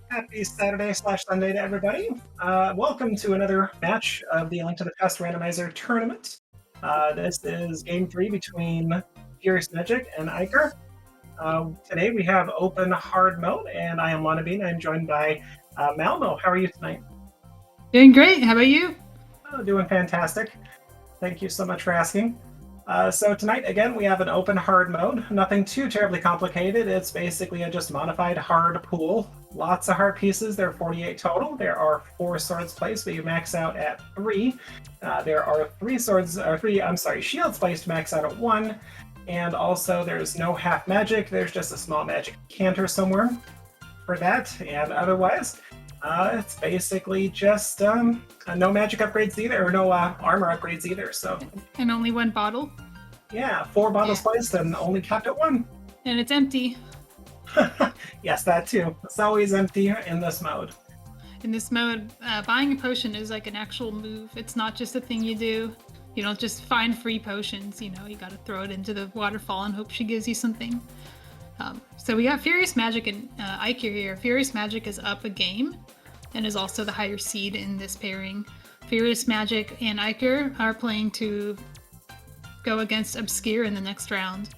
Happy Saturday slash Sunday to everybody. Welcome to another match of the Link to the Past Randomizer tournament. This is game 3 between FuriousMagic and Eykir. Today we have open hard mode, and I am Wannabe. I'm joined by Malmo. How are you tonight? Doing great. How about you? Doing fantastic. Thank you so much for asking. So tonight, again, we have an open hard mode. Nothing too terribly complicated. It's basically a just modified hard pool. Lots of heart pieces. There are 48 total. There are 4 swords placed, but you max out at 3. There are 3 shields placed, max out at 1. And also, there's no half magic. There's just a small magic canter somewhere for that. And otherwise, it's basically just no magic upgrades either, or no armor upgrades either. So, and only 1 bottle. Yeah, 4 bottles placed and only capped at 1. And it's empty. Yes, that too. It's always empty in this mode. In this mode, buying a potion is like an actual move. It's not just a thing you do. You don't just find free potions. You gotta throw it into the waterfall and hope she gives you something. So we got FuriousMagic and Eykir here. FuriousMagic is up a game and is also the higher seed in this pairing. FuriousMagic and Eykir are playing to go against Obscure in the next round.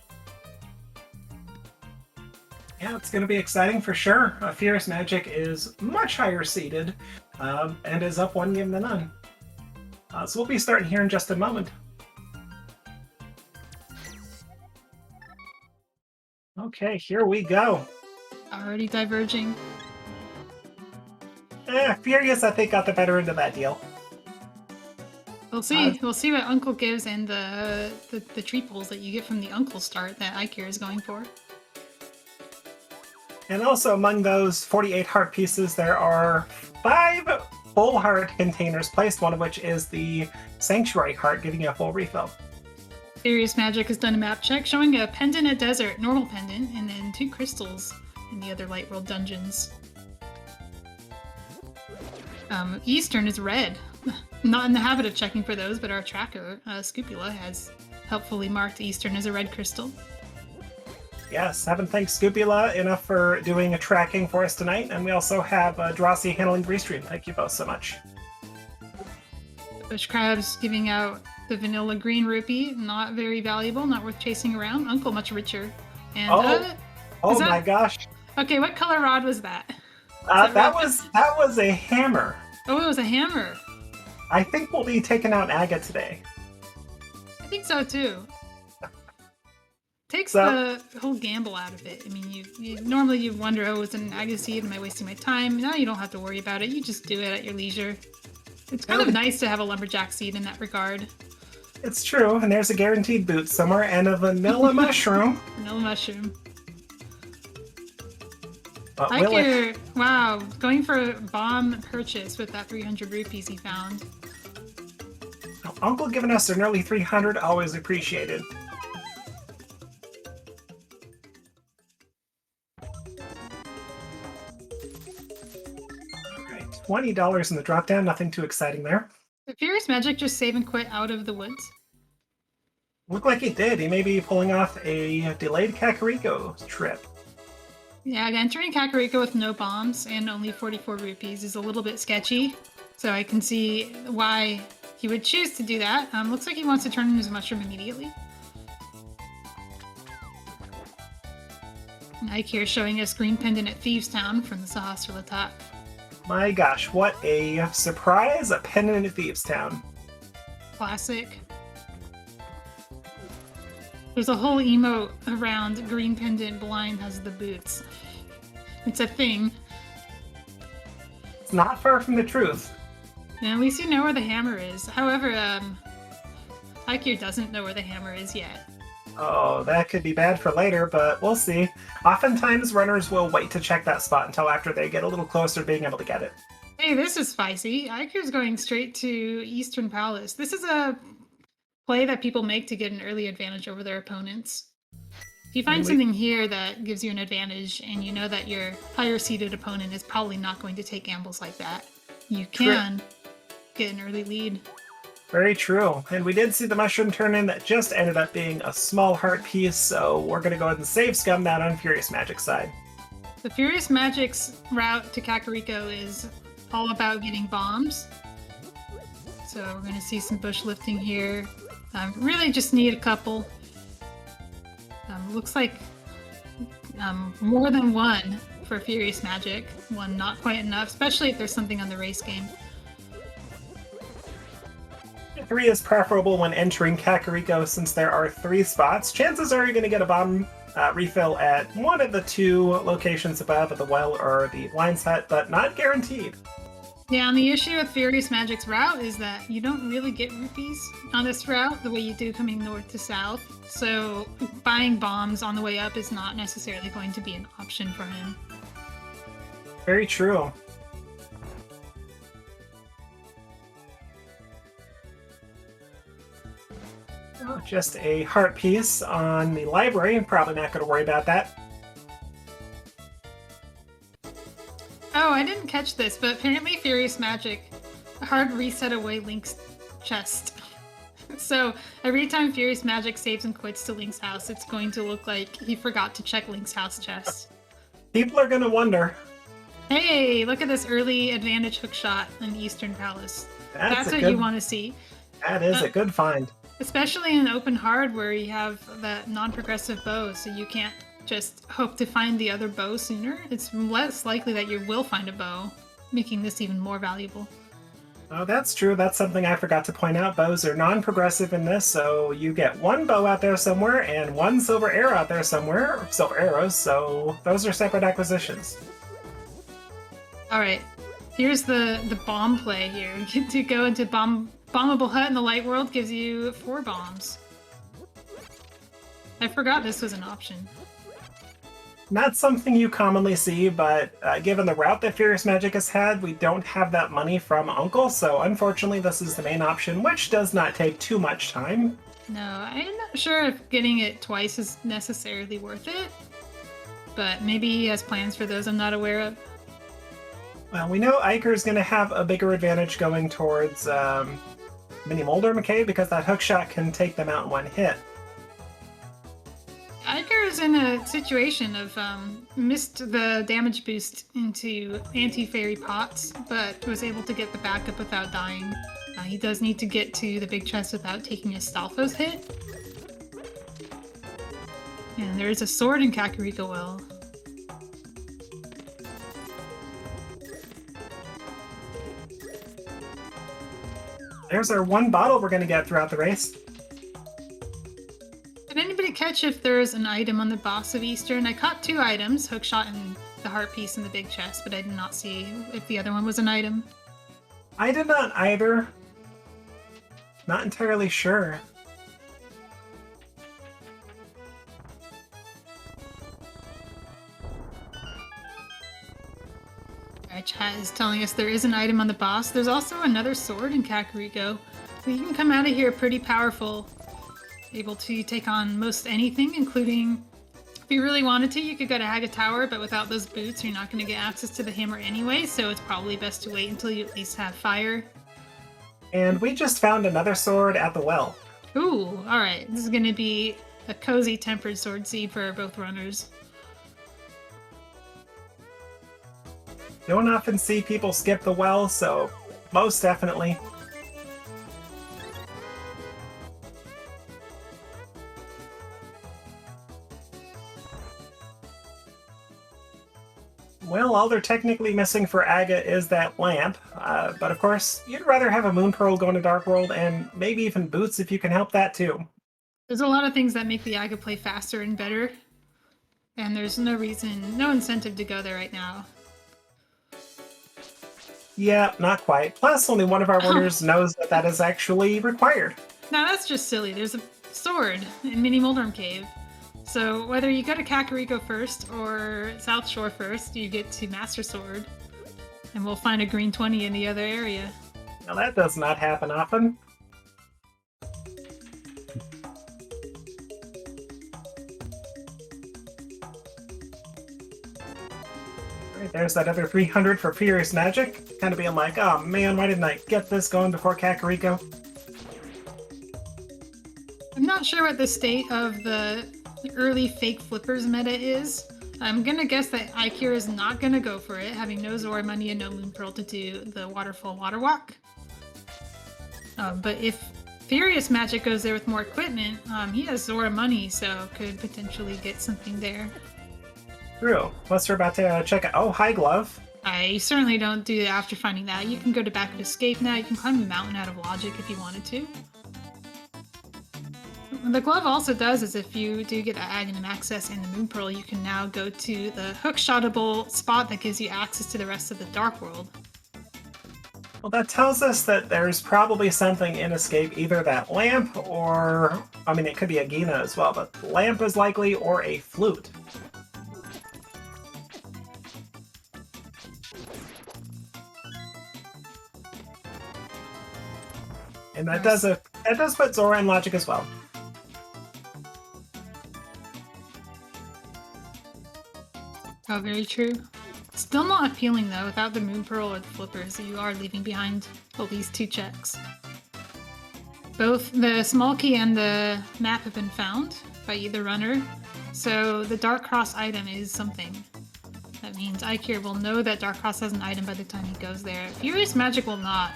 Yeah, it's going to be exciting for sure. FuriousMagic is much higher seeded and is up 1 game than none. So we'll be starting here in just a moment. Okay, here we go. Already diverging. Furious, I think, got the better end of that deal. We'll see. We'll see what Uncle gives and the tree pulls that you get from the Uncle start that Eykir is going for. And also among those 48 heart pieces, there are 5 full heart containers placed, one of which is the Sanctuary heart, giving you a full refill. FuriousMagic has done a map check showing a pendant at Desert, normal pendant, and then 2 crystals in the other Light World dungeons. Eastern is red. Not in the habit of checking for those, but our tracker, Scupula, has helpfully marked Eastern as a red crystal. Yes, haven't thanked Scupula enough for doing a tracking for us tonight, and we also have Drossi handling Restream. Thank you both so much. Bush Crab's giving out the vanilla green rupee, not very valuable, not worth chasing around. Uncle, much richer. And my gosh. Okay, what color rod was that? That was a hammer. Oh, it was a hammer. I think we'll be taking out Aga today. I think so too. Takes the whole gamble out of it. I mean, you normally you wonder, oh, it's an Aga seed, am I wasting my time? Now you don't have to worry about it. You just do it at your leisure. It's kind of nice to have a lumberjack seed in that regard. It's true, and there's a guaranteed boot somewhere and a vanilla mushroom. Vanilla mushroom. Eykir, wow, going for a bomb purchase with that 300 rupees he found. Uncle giving us an early 300, always appreciated. Alright, $20 in the drop down, nothing too exciting there. Did FuriousMagic just save and quit out of the woods? Looked like he did. He may be pulling off a delayed Kakariko trip. Yeah, entering Kakariko with no bombs and only 44 rupees is a little bit sketchy, so I can see why he would choose to do that. Looks like he wants to turn in his mushroom immediately. Eykir showing us green pendant at Thieves Town from the Sahasrara top. My gosh, what a surprise! A pendant at Thieves Town. Classic. There's a whole emote around green pendant blind has the boots. It's a thing. It's not far from the truth. And at least you know where the hammer is. However, Eykir doesn't know where the hammer is yet. Oh, that could be bad for later, but we'll see. Oftentimes, runners will wait to check that spot until after they get a little closer to being able to get it. Hey, this is spicy. Eykir's going straight to Eastern Palace. This is a play that people make to get an early advantage over their opponents. If you find something here that gives you an advantage and you know that your higher seeded opponent is probably not going to take gambles like that, you can get an early lead. Very true. And we did see the mushroom turn in that just ended up being a small heart piece, so we're going to go ahead and save scum that on FuriousMagic's side. The FuriousMagic's route to Kakariko is all about getting bombs. So we're going to see some bush lifting here. Really just need a couple. Looks like more than one for FuriousMagic. One not quite enough, especially if there's something on the race game. 3 is preferable when entering Kakariko since there are 3 spots. Chances are you're going to get a bomb refill at one of the 2 locations above at the well or the lion's hut, but not guaranteed. Yeah, and the issue with FuriousMagic's route is that you don't really get rupees on this route the way you do coming north to south. So buying bombs on the way up is not necessarily going to be an option for him. Very true. Oh, just a heart piece on the library. Probably not going to worry about that. Oh, I didn't catch this, but apparently FuriousMagic hard reset away Link's chest. So every time FuriousMagic saves and quits to Link's house, it's going to look like he forgot to check Link's house chest. People are going to wonder. Hey, look at this early advantage hook shot in Eastern Palace. That's what you want to see. That is a good find. Especially in open hard where you have that non-progressive bow, so you can't just hope to find the other bow sooner. It's less likely that you will find a bow, making this even more valuable. Oh, that's true. That's something I forgot to point out. Bows are non-progressive in this, so you get 1 bow out there somewhere and 1 silver arrow out there somewhere. Silver arrows, so those are separate acquisitions. Alright, here's the bomb play here. You get to go into Bombable Hut in the Light World, gives you 4 bombs. I forgot this was an option. Not something you commonly see, but given the route that FuriousMagic has had, we don't have that money from Uncle, so unfortunately this is the main option, which does not take too much time. No, I'm not sure if getting it twice is necessarily worth it, but maybe he has plans for those I'm not aware of. Well, we know Eykir is going to have a bigger advantage going towards Mini Molder McCabe because that hookshot can take them out in 1 hit. Eykir is in a situation of missed the damage boost into anti-fairy pots, but was able to get the backup without dying. He does need to get to the big chest without taking a Stalfos hit. And there is a sword in Kakariko Well. There's our 1 bottle we're going to get throughout the race. Did anybody catch if there's an item on the boss of Eastern? I caught 2 items, hookshot and the heart piece in the big chest, but I did not see if the other one was an item. I did not either. Not entirely sure. Alright, chat is telling us there is an item on the boss. There's also another sword in Kakariko. So you can come out of here pretty powerful. Able to take on most anything, including, if you really wanted to, you could go to Haga Tower, but without those boots, you're not going to get access to the hammer anyway, so it's probably best to wait until you at least have fire. And we just found another sword at the well. Ooh, alright. This is going to be a cozy tempered sword seed for both runners. Don't often see people skip the well, so most definitely. Well, all they're technically missing for Aga is that lamp, but of course, you'd rather have a Moon Pearl go into Dark World, and maybe even boots if you can help that too. There's a lot of things that make the Aga play faster and better, and there's no reason, no incentive to go there right now. Yeah, not quite. Plus, only one of our runners knows that that is actually required. Now that's just silly. There's a sword in Mini Moldorm Cave. So whether you go to Kakariko first or South Shore first, you get to Master Sword. And we'll find a green 20 in the other area. Now that does not happen often. Alright, there's that other 300 for FuriousMagic. Kind of being like, oh man, why didn't I get this going before Kakariko? I'm not sure what the state of the early fake flippers meta is. I'm gonna guess that Eykir is not gonna go for it, having no Zora money and no Moon Pearl to do the waterfall water walk. But if FuriousMagic goes there with more equipment, he has Zora money, so could potentially get something there. True. Unless we're about to check it. Oh, hi, Glove. I certainly don't do that after finding that. You can go to Back of Escape now. You can climb a mountain out of Logic if you wanted to. What the glove also does is if you do get Agahnim access and the Moon Pearl, you can now go to the hook-shotable spot that gives you access to the rest of the Dark World. Well, that tells us that there's probably something in Escape, either that lamp or, I mean, it could be a Gina as well, but lamp is likely, or a flute. And that does put Zora in Logic as well. Oh, very true. Still not appealing though. Without the Moon Pearl or the Flippers, you are leaving behind at least 2 checks. Both the small key and the map have been found by either runner, so the Dark Cross item is something. That means Eykir will know that Dark Cross has an item by the time he goes there. FuriousMagic will not.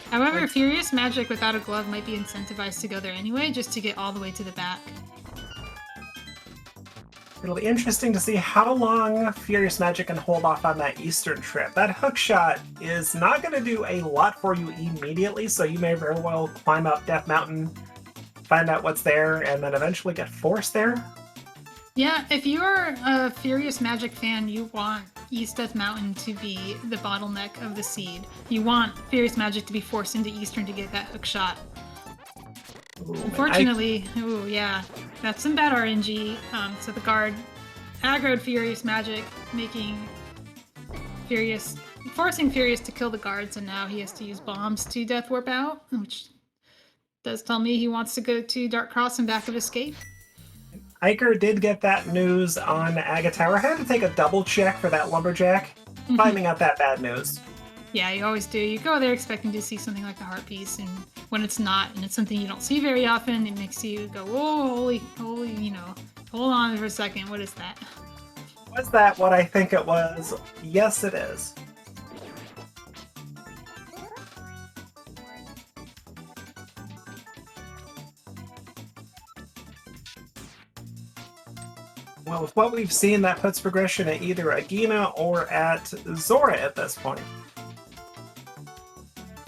However, FuriousMagic without a glove might be incentivized to go there anyway, just to get all the way to the back. It'll be interesting to see how long FuriousMagic can hold off on that eastern trip. That hook shot is not going to do a lot for you immediately, so you may very well climb up Death Mountain, find out what's there, and then eventually get forced there. Yeah, if you're a FuriousMagic fan, you want East Death Mountain to be the bottleneck of the seed. You want FuriousMagic to be forced into Eastern to get that hook shot. Ooh, Unfortunately, yeah, that's some bad RNG. So the guard aggroed FuriousMagic, forcing Furious to kill the guards, and now he has to use bombs to Death Warp out, which does tell me he wants to go to Dark Cross and Back of Escape. Eykir did get that news on Aga Tower. I had to take a double check for that lumberjack, finding out that bad news. Yeah, you always do. You go there expecting to see something like the heart piece, and when it's not, and it's something you don't see very often, it makes you go, "Oh, holy, you know, hold on for a second. What is that?" Was that what I think it was? Yes, it is. Well, with what we've seen, that puts progression at either Agahnim or at Zora at this point.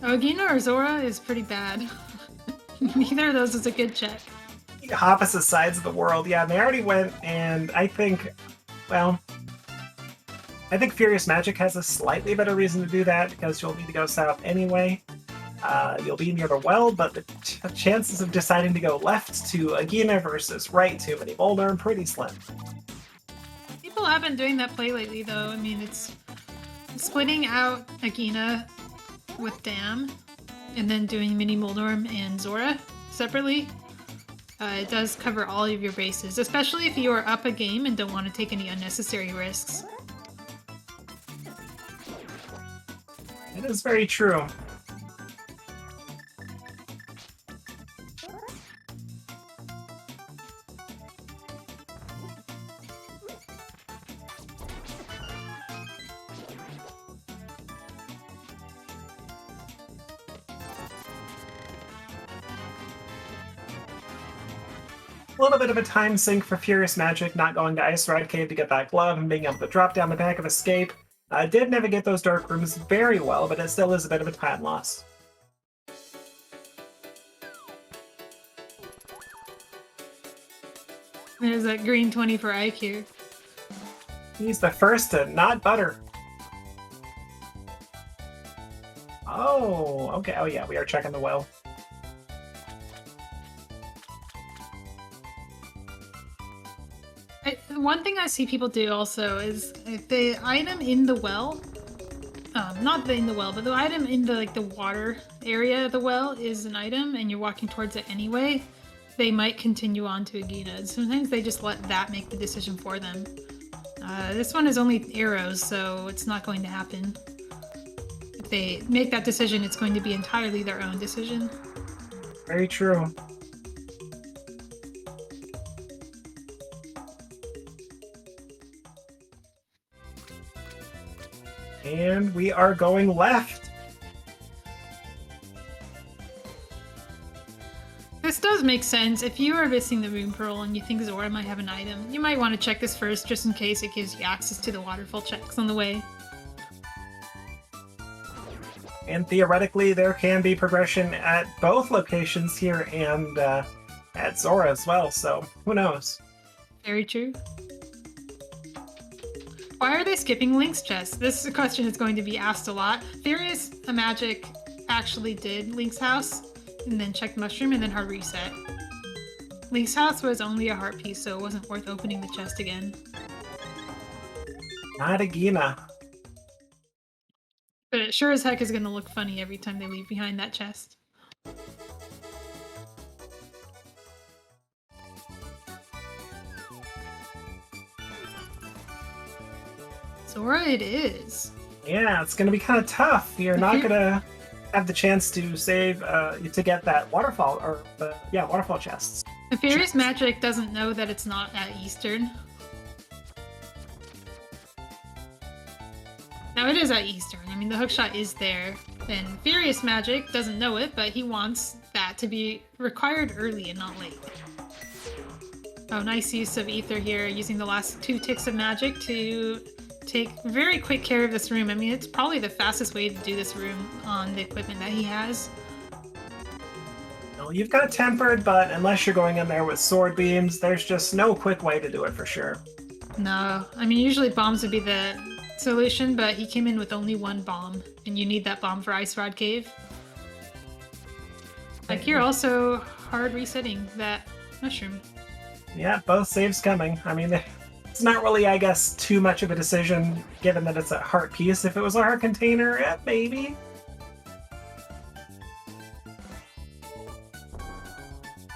Agahnim or Zora is pretty bad. Neither of those is a good check. Opposite sides of the world, yeah, they already went, and I think FuriousMagic has a slightly better reason to do that, because you'll need to go south anyway. You'll be near the well, but the chances of deciding to go left to Agahnim versus right to Mini Boulder are pretty slim. People have been doing that play lately, though. I mean, it's splitting out Agahnim with Dam, and then doing Mini Moldorm and Zora separately. It does cover all of your bases, especially if you are up a game and don't want to take any unnecessary risks. It is very true. A little bit of a time sink for FuriousMagic, not going to Ice Ride Cave to get that glove and being able to drop down the Back of Escape. Did navigate those dark rooms very well, but it still is a bit of a time loss. There's that green 20 for Eykir. He's the first to not butter. Oh, okay. Oh yeah, we are checking the well. One thing I see people do also is if the item in the well, not in the well, but the item in the water area of the well is an item and you're walking towards it anyway, they might continue on to Agahnim. Sometimes they just let that make the decision for them. This one is only arrows, so it's not going to happen. If they make that decision, it's going to be entirely their own decision. Very true. And we are going left. This does make sense. If you are missing the Rune Pearl and you think Zora might have an item, you might want to check this first just in case it gives you access to the waterfall checks on the way. And theoretically, there can be progression at both locations here and at Zora as well, so who knows? Very true. Why are they skipping Link's chest? This question is going to be asked a lot. FuriousMagic actually did Link's house, and then checked Mushroom, and then hard reset. Link's house was only a heart piece, so it wasn't worth opening the chest again. Not Agahnim. But it sure as heck is going to look funny every time they leave behind that chest. Zora it is. Yeah, it's going to be kind of tough. You're not going to have the chance to save, to get that waterfall, or waterfall chests. The FuriousMagic doesn't know that it's not at Eastern. Now it is at Eastern. I mean, the hookshot is there. And FuriousMagic doesn't know it, but he wants that to be required early and not late. Oh, nice use of Ether here, using the last 2 ticks of magic to take very quick care of this room. I mean, it's probably the fastest way to do this room on the equipment that he has. Well, you've got tempered, but unless you're going in there with sword beams, there's just no quick way to do it for sure. No, I mean, usually bombs would be the solution, but he came in with only 1 bomb, and you need that bomb for Ice Rod Cave. Eykir also hard resetting that mushroom. Yeah, both saves coming. I mean, it's not really, I guess, too much of a decision, given that it's a heart piece. If it was a heart container, maybe.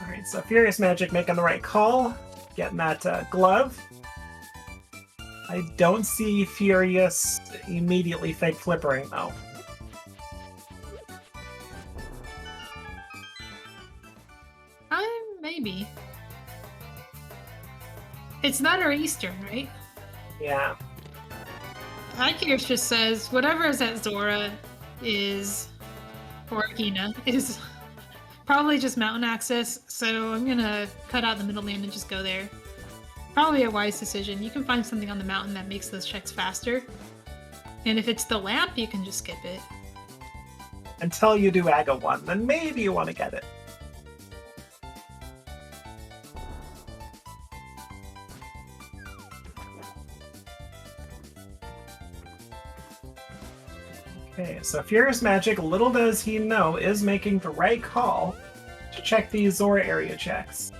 Alright, so FuriousMagic making the right call, getting that glove. I don't see Furious immediately fake flippering, though. Maybe. It's not our Eastern, right? Yeah. Eykir just says whatever is at Zora is, or Agahnim, is probably just mountain access, so I'm gonna cut out the middleman and just go there. Probably a wise decision. You can find something on the mountain that makes those checks faster. And if it's the lamp, you can just skip it. Until you do Aga 1, then maybe you want to get it. Okay, so FuriousMagic, little does he know, is making the right call to check these Zora area checks.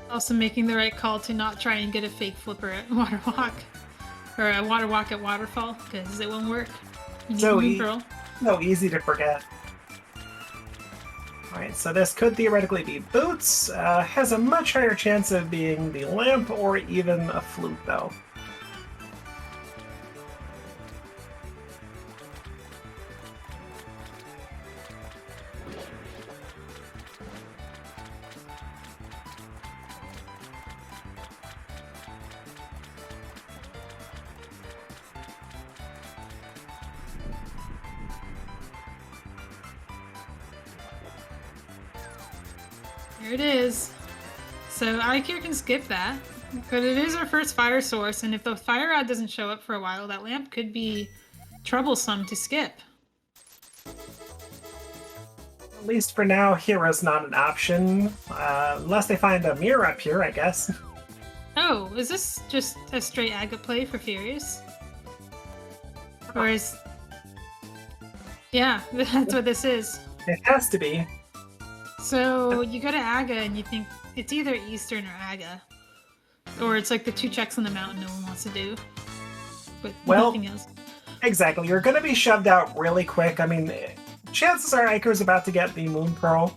Also making the right call to not try and get a fake flipper at Water Walk. Or a Water Walk at Waterfall, because it won't work. You need So, a moon pearl. So easy to forget. Alright, so this could theoretically be Boots. Has a much higher chance of being the lamp or even a flute, though. There it is. So Eykir can skip that, but it is our first fire source, and if the fire rod doesn't show up for a while, that lamp could be troublesome to skip. At least for now, Hero's not an option. Unless they find a mirror up here, I guess. Oh, is this just a straight Aga play for Furious? Or is... Yeah, that's what this is. It has to be. So you go to Aga and you think it's either Eastern or Aga. Or it's like the 2 checks on the mountain no one wants to do. But nothing else. Exactly. You're going to be shoved out really quick. I mean, chances are Eykir's about to get the Moon Pearl.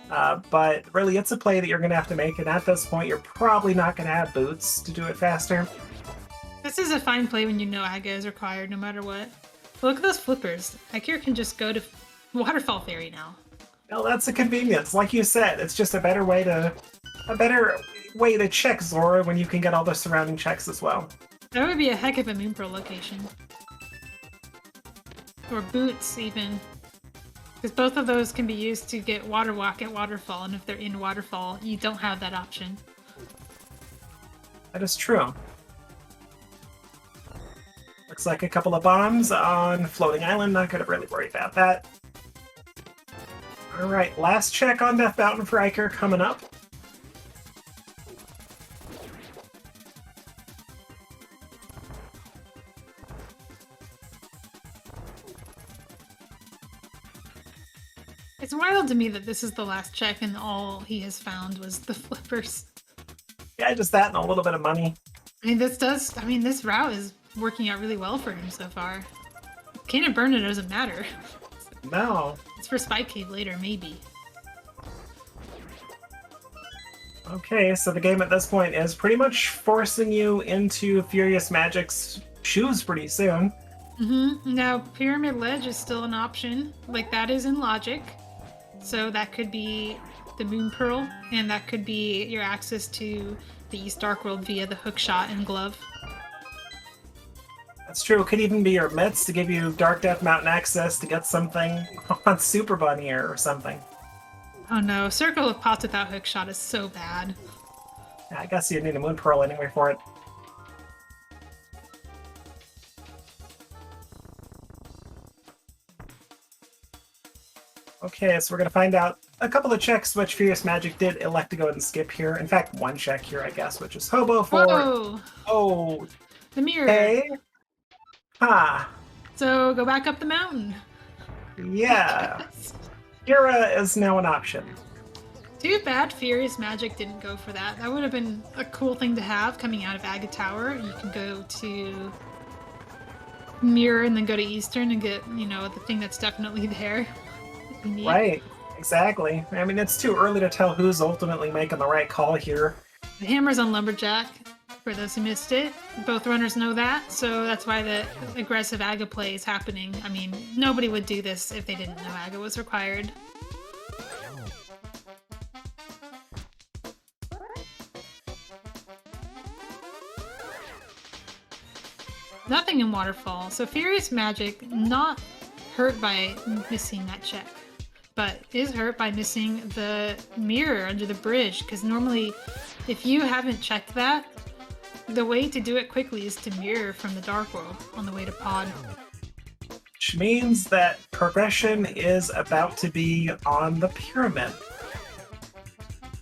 But really, it's a play that you're going to have to make. And at this point, you're probably not going to have Boots to do it faster. This is a fine play when you know Aga is required no matter what. Look at those flippers. Eykir can just go to Waterfall Fairy now. Well, that's a convenience. Like you said, it's just a better way to a better way to check Zora when you can get all the surrounding checks as well. That would be a heck of a Moon Pearl location. Or boots, even. Because both of those can be used to get Water Walk at Waterfall, and if they're in Waterfall, you don't have that option. That is true. Looks like a couple of bombs on Floating Island. Not gonna really worry about that. Alright, last check on Death Mountain for Eykir coming up. It's wild to me that this is the last check and all he has found was the flippers. Yeah, just that and a little bit of money. I mean, this route is working out really well for him so far. Can't burn it doesn't matter. No. It's for Spike Cave later, maybe. Okay, so the game at this point is pretty much forcing you into FuriousMagic's shoes pretty soon. Now, Pyramid Ledge is still an option. Like, that is in Logic. So that could be the Moon Pearl, and that could be your access to the East Dark World via the Hookshot and Glove. That's true. It could even be your mitts to give you Dark Death Mountain access to get something on Super Bunny or something. Oh no, Circle of Pots without Hookshot is so bad. Yeah, I guess you need a Moon Pearl anyway for it. Okay, so we're going to find out a couple of checks which FuriousMagic did elect to go ahead and skip here. In fact, one check here, I guess, which is Hobo for... Whoa! Oh, The mirror! hey. Ha! So, go back up the mountain. Yeah. Kira is now an option. Too bad FuriousMagic didn't go for that. That would have been a cool thing to have coming out of Aga Tower. You can go to Mirror and then go to Eastern and get, you know, the thing that's definitely there. Right, exactly. I mean, it's too early to tell who's ultimately making the right call here. The hammer's on Lumberjack, for those who missed it. Both runners know that, so that's why the aggressive Aga play is happening. I mean, nobody would do this if they didn't know Aga was required. Nothing in Waterfall, so FuriousMagic not hurt by missing that check, but is hurt by missing the mirror under the bridge, because normally if you haven't checked that, the way to do it quickly is to mirror from the Dark World on the way to Pod. Which means that progression is about to be on the pyramid.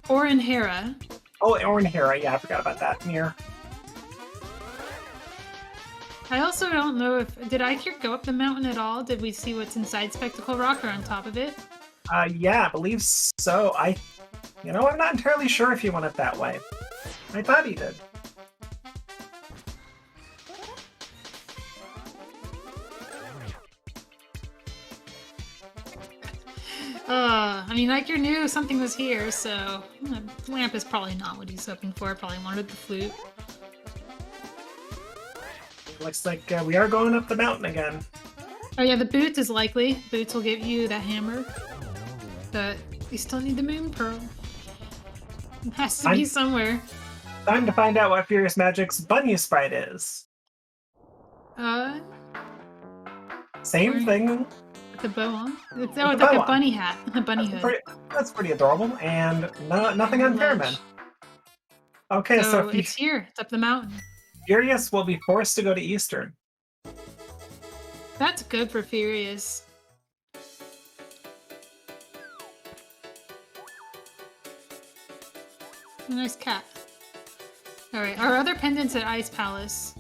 Or in Hera. Oh, or in Hera, yeah, I forgot about that. Mirror. I also don't know if... Did Eykir go up the mountain at all? Did we see what's inside Spectacle Rock or on top of it? Yeah, I believe so. You know, I'm not entirely sure if he went it that way. I thought he did. I mean, Eykir knew something was here, so... The lamp is probably not what he's hoping for. Probably wanted the flute. Looks like we are going up the mountain again. Oh yeah, the boots is likely. Boots will give you that hammer. But you still need the Moon Pearl. It has to be somewhere. Time to find out what FuriousMagic's Bunny Sprite is. Same thing. The bow on? It's like a bunny hat. A bunny hood. That's pretty adorable. And nothing on Pyramid. Okay, so it's here. It's up the mountain. Furious will be forced to go to Eastern. That's good for Furious. Nice cat. Alright, our other pendants at Ice Palace.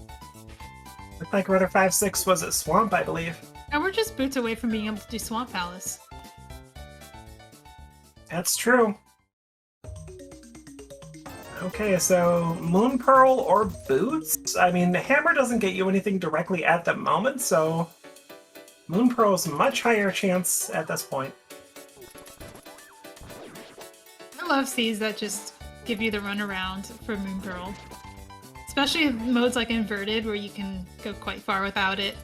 Looked like Rudder 5-6 was at Swamp, I believe. And we're just boots away from being able to do Swamp Palace. That's true. Okay, so Moon Pearl or Boots? I mean, the hammer doesn't get you anything directly at the moment, so Moon Pearl's much higher chance at this point. I love C's that just give you the runaround for Moon Pearl. Especially modes like Inverted, where you can go quite far without it.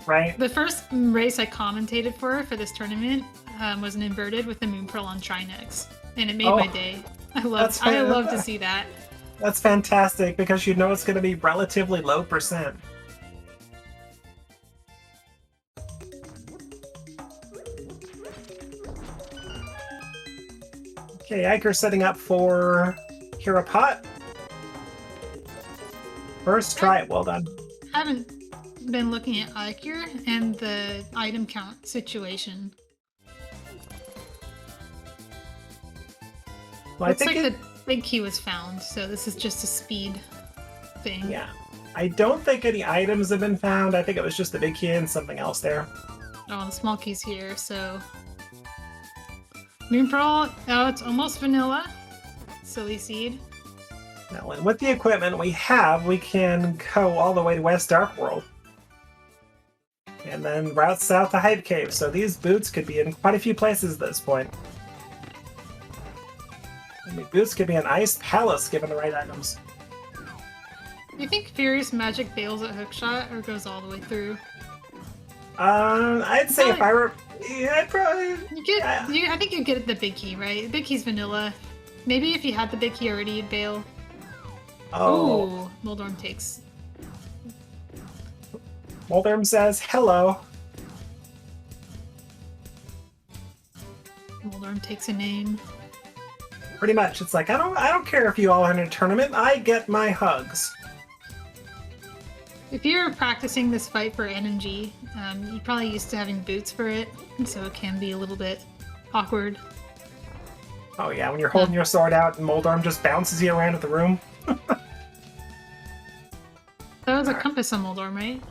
Right. The first race I commentated for this tournament was an Inverted with the Moon Pearl on Trinex, and it made my day. I That's love to see that. That's fantastic because you know it's going to be relatively low percent. Okay, Eykir setting up for Hero Pot. First try, well done. I haven't been looking at Eykir and the item count situation. Well, Looks like the big key was found, so this is just a speed thing. Yeah. I don't think any items have been found. I think it was just the big key and something else there. Oh, the small key's here, so... Moon Pearl, oh, it's almost vanilla. Silly Seed. Now, and with the equipment we have, we can go all the way to West Dark World. And then route south to Hype Cave, so these boots could be in quite a few places at this point. I mean, boots could be an ice palace given the right items. Do you think FuriousMagic bails at hookshot or goes all the way through? I'd say if I were... Yeah, I'd probably... I think you get the big key, right? The big key's vanilla. Maybe if you had the big key already, you'd bail. Oh. Ooh, Moldorm takes. Moldorm says, hello. Moldorm takes a name. Pretty much. It's like, I don't care if you all are in a tournament, I get my hugs. If you're practicing this fight for NMG, you're probably used to having boots for it, and so it can be a little bit awkward. Oh yeah, when you're holding your sword out and Moldorm just bounces you around at the room. That was a compass on Moldorm, right?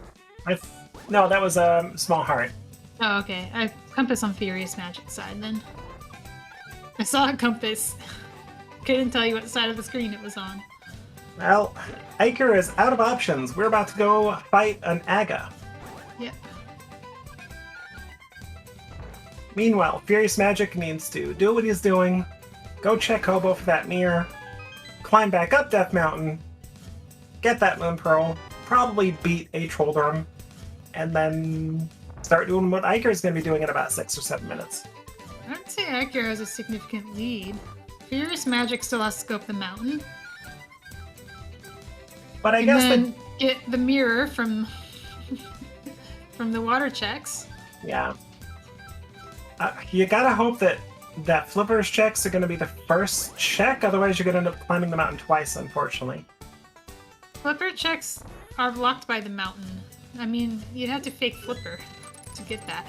No, that was a small heart. Oh, okay. I compass on FuriousMagic side then. I saw a compass. Couldn't tell you what side of the screen it was on. Well, Eykir is out of options. We're about to go fight an Aga. Yep. Meanwhile, FuriousMagic needs to do what he's doing, go check Hobo for that mirror, climb back up Death Mountain, get that Moon Pearl, probably beat a Trolldorm, and then start doing what Eykir's going to be doing in about 6 or 7 minutes. I would say Eykir has a significant lead. FuriousMagic still has to go up the mountain. But I guess then get the mirror from from the water checks. Yeah. You gotta hope that Flipper's checks are gonna be the first check, otherwise you're gonna end up climbing the mountain twice, unfortunately. Flipper checks are blocked by the mountain. I mean, you'd have to fake Flipper to get that.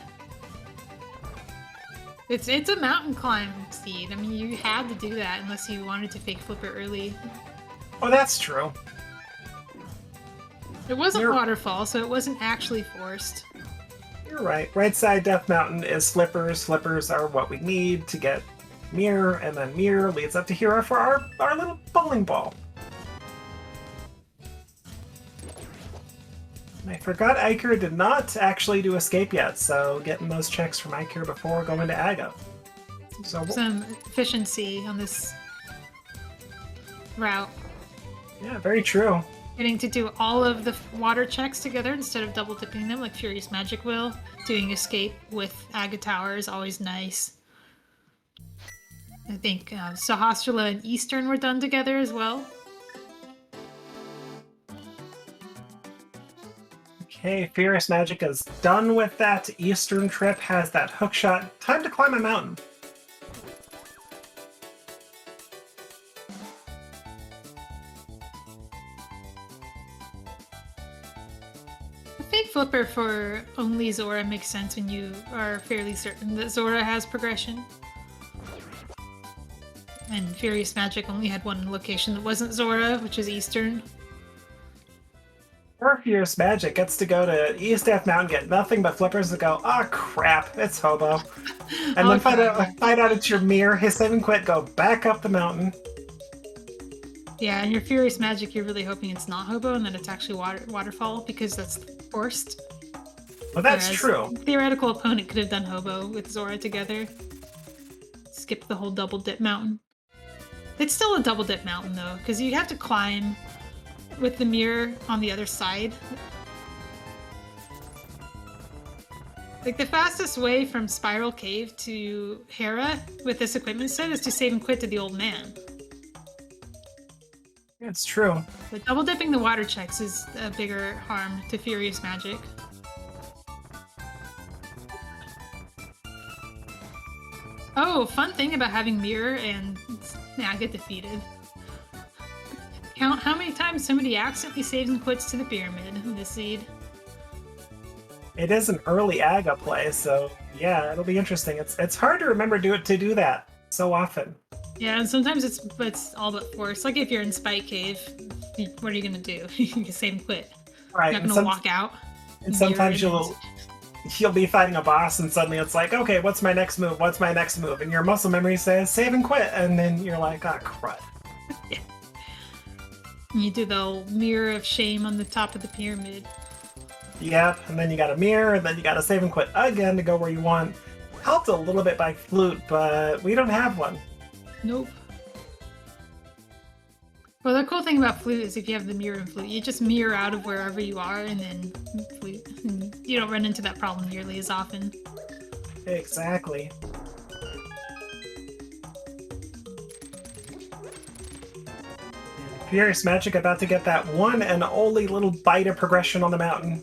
It's a mountain climb, Steed. I mean, you had to do that unless you wanted to fake Flipper early. Oh, that's true. It wasn't waterfall, so it wasn't actually forced. You're right. Right side Death Mountain is Flippers. Flippers are what we need to get Mirror, and then Mirror leads up to Hero for our little bowling ball. I forgot Eykir did not actually do escape yet, so getting those checks from Eykir before going to Aga. So some efficiency on this route. Yeah, very true. Getting to do all of the water checks together instead of double dipping them like FuriousMagic will. Doing escape with Aga Tower is always nice. I think Sahasrara and Eastern were done together as well. Okay, FuriousMagic is done with that Eastern trip, has that hookshot. Time to climb a mountain. Fake Flipper for only Zora makes sense when you are fairly certain that Zora has progression. And FuriousMagic only had one location that wasn't Zora, which is Eastern. Or FuriousMagic gets to go to East Death Mountain, get nothing but Flippers to go, oh crap, it's Hobo. And then find out it's your mirror, his save and quit, go back up the mountain. Yeah, and your FuriousMagic, you're really hoping it's not Hobo and that it's actually waterfall, because that's forced. Well, that's true. Theoretical opponent could have done Hobo with Zora together. Skip the whole double dip mountain. It's still a double dip mountain though, because you have to climb with the mirror on the other side. Like, the fastest way from Spiral Cave to Hera with this equipment set is to save and quit to the old man. It's true. But double dipping the water checks is a bigger harm to FuriousMagic. Oh, fun thing about having mirror and I get defeated. Count how many times somebody accidentally saves and quits to the pyramid in this seed. It is an early Aga play, so yeah, it'll be interesting. It's hard to remember to do that so often. Yeah, and sometimes it's all but forced. Like if you're in Spike Cave, what are you gonna do? You can save and quit. Right. You're not gonna walk out. And sometimes you'll be fighting a boss and suddenly it's like, okay, what's my next move? What's my next move? And your muscle memory says save and quit, and then you're like, ah, crud. Yeah. You do the mirror of shame on the top of the pyramid. Yep, and then you got a mirror, and then you got to save and quit again to go where you want. Helped a little bit by flute, but we don't have one. Nope. Well, the cool thing about flute is if you have the mirror and flute, you just mirror out of wherever you are and then flute. And you don't run into that problem nearly as often. Exactly. FuriousMagic about to get that one and only little bite of progression on the mountain.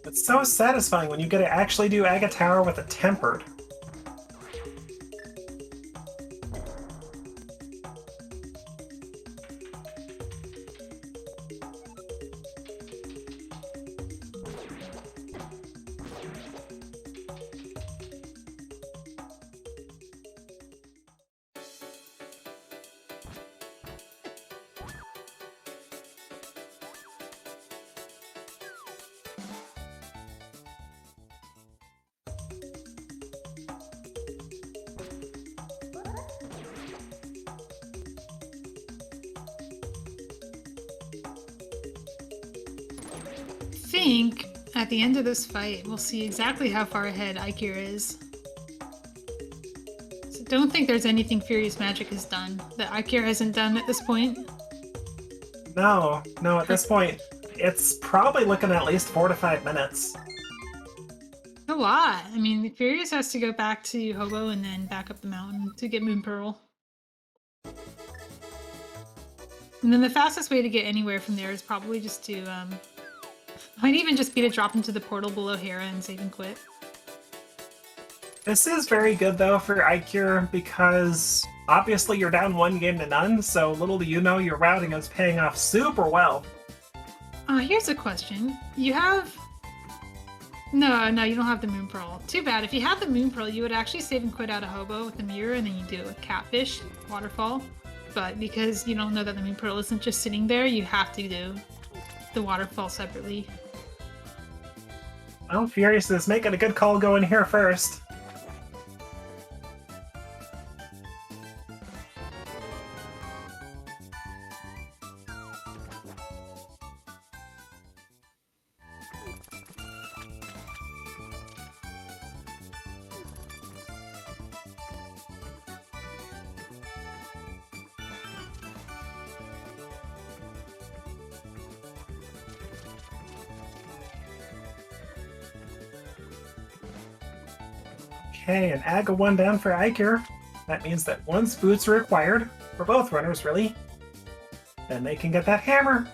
It's so satisfying when you get to actually do Aga Tower with a tempered. I think at the end of this fight, we'll see exactly how far ahead Eykir is. So don't think there's anything FuriousMagic has done that Eykir hasn't done at this point. No, at this point, it's probably looking at least 4 to 5 minutes. A lot. I mean, Furious has to go back to Hobo and then back up the mountain to get Moon Pearl. And then the fastest way to get anywhere from there is probably just to, might even just be to drop into the portal below Hera and save and quit. This is very good, though, for Eykir, because obviously you're down 1 game to none, so little do you know your routing is paying off super well. Here's a question. You have... No, you don't have the Moon Pearl. Too bad. If you had the Moon Pearl, you would actually save and quit out of Hobo with the mirror, and then you do a Catfish waterfall. But because you don't know that the Moon Pearl isn't just sitting there, you have to do the waterfall separately. Well, Furious is making a good call going here first. Okay, an Aga 1 down for Eykir. That means that once boots are required, for both runners really, then they can get that hammer.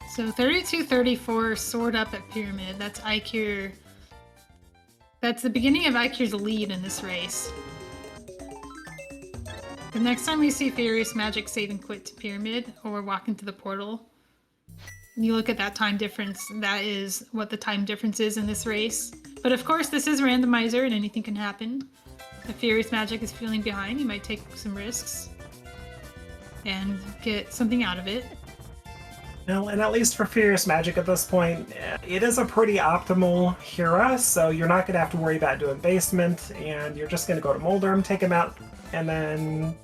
So 32-34, sword up at Pyramid. That's Eykir. That's the beginning of Eykir's lead in this race. The next time we see FuriousMagic save and quit to Pyramid or walk into the portal, you look at that time difference, that is what the time difference is in this race. But of course, this is Randomizer and anything can happen. If FuriousMagic is feeling behind, you might take some risks and get something out of it. Well, and at least for FuriousMagic at this point, it is a pretty optimal Hera, so you're not going to have to worry about doing basement, and you're just going to go to Moldrum, take him out, and then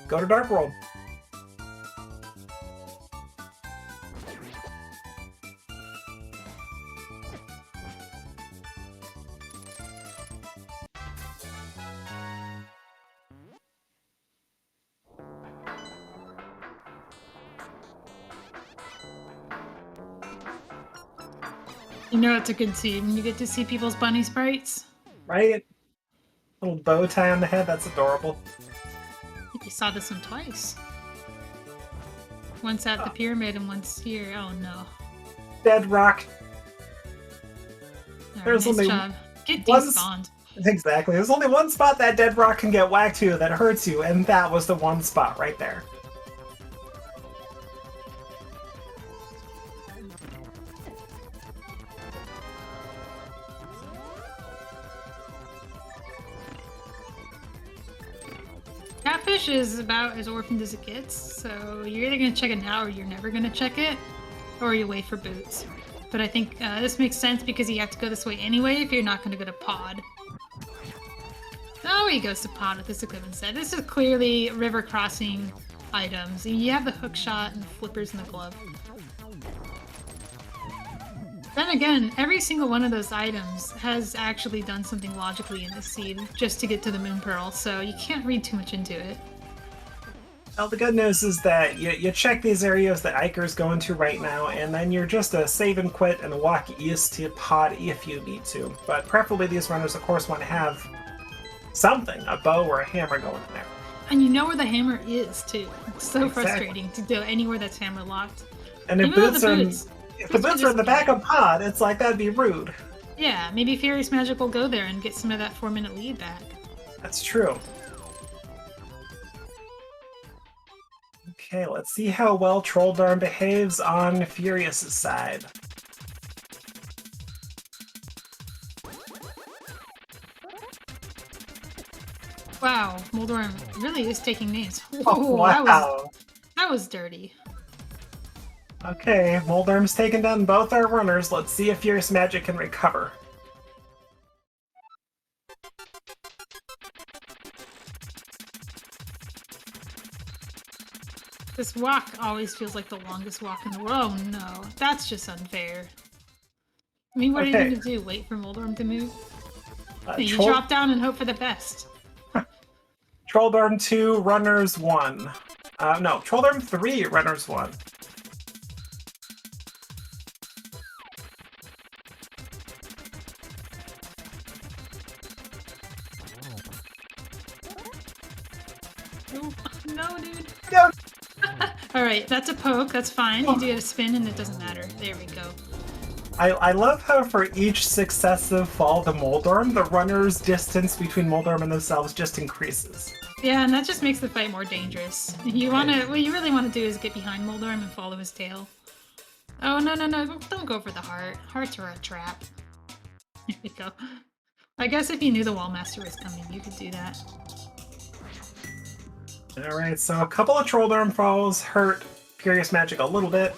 go to Dark World. You know it's a good scene when you get to see people's bunny sprites. Right? Little bow tie on the head, that's adorable. I think you saw this one twice. Once at the pyramid and once here. Oh no. Dead rock. There's nice job. Get despawned. Exactly. There's only one spot that dead rock can get whacked to that hurts you, and that was the one spot right there. Catfish is about as orphaned as it gets, so you're either going to check it now or you're never going to check it, or you wait for boots. But I think this makes sense because you have to go this way anyway if you're not going to go to pod. Oh, he goes to pod with this equipment set. This is clearly river crossing items. You have the hook shot and the flippers and the glove. Then again, every single one of those items has actually done something logically in this seed just to get to the Moon Pearl, so you can't read too much into it. Well, the good news is that you check these areas that Eykir's going to right now, and then you're just a save and quit and walk east to pod if you need to. But preferably these runners, of course, want to have something, a bow or a hammer going in there. And you know where the hammer is, too. It's so Exactly. frustrating to go anywhere that's hammer locked. And if the boots are in the back of pod, it's like, that'd be rude. Yeah, maybe FuriousMagic will go there and get some of that 4-minute lead back. That's true. Okay, let's see how well Trolldorm behaves on Furious' side. Wow, Moldorm really is taking names. Oh, wow. That was dirty. Okay, Moldorm's taken down both our runners. Let's see if FuriousMagic can recover. This walk always feels like the longest walk in the world. Oh no, that's just unfair. I mean, what are you going to do? Wait for Moldorm to move? You drop down and hope for the best. Trolldorm 2, runners 1. No, Trolldorm 3, runners 1. Oh, no, dude. No. Alright, that's a poke. That's fine. You do a spin and it doesn't matter. There we go. I love how for each successive fall to Moldorm, the runner's distance between Moldorm and themselves just increases. Yeah, and that just makes the fight more dangerous. You wanna, what you really want to do is get behind Moldorm and follow his tail. Oh, no, don't go for the heart. Hearts are a trap. Here we go. I guess if you knew the Wallmaster was coming, you could do that. Alright, so a couple of Trolldorm falls hurt FuriousMagic a little bit.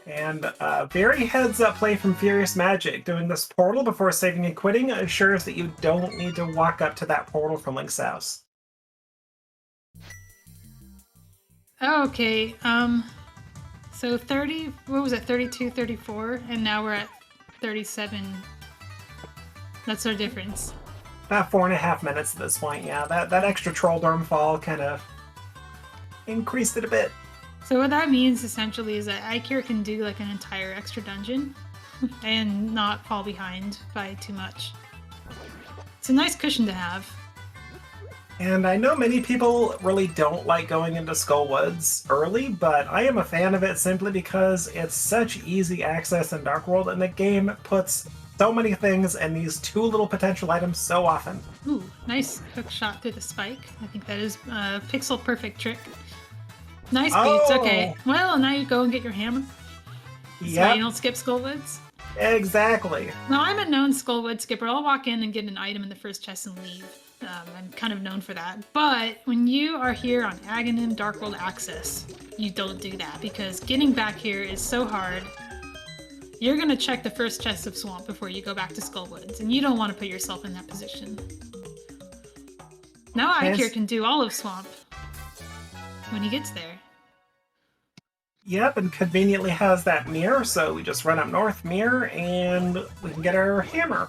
And very heads-up play from FuriousMagic. Doing this portal before saving and quitting assures that you don't need to walk up to that portal from Link's house. Okay, so 30, what was it, 32, 34, and now we're at 37. That's our difference. About 4.5 minutes at this point, yeah. That extra Trolldorm fall kind of increased it a bit. So what that means essentially is that Eykir can do like an entire extra dungeon and not fall behind by too much. It's a nice cushion to have. And I know many people really don't like going into Skullwoods early, but I am a fan of it simply because it's such easy access in Dark World, and the game puts so many things and these two little potential items so often. Ooh, nice hook shot through the spike. I think that is a pixel perfect trick. Nice beats, okay. Well, now you go and get your hammer. Yeah. So you don't skip Skullwoods. Exactly. Now, I'm a known Skullwood skipper. I'll walk in and get an item in the first chest and leave. I'm kind of known for that. But when you are here on Agahnim Dark World Access, you don't do that because getting back here is so hard. You're going to check the first chest of Swamp before you go back to Skullwoods, and you don't want to put yourself in that position. Now Eykir can do all of Swamp when he gets there. Yep, and conveniently has that mirror, so we just run up north, mirror, and we can get our hammer.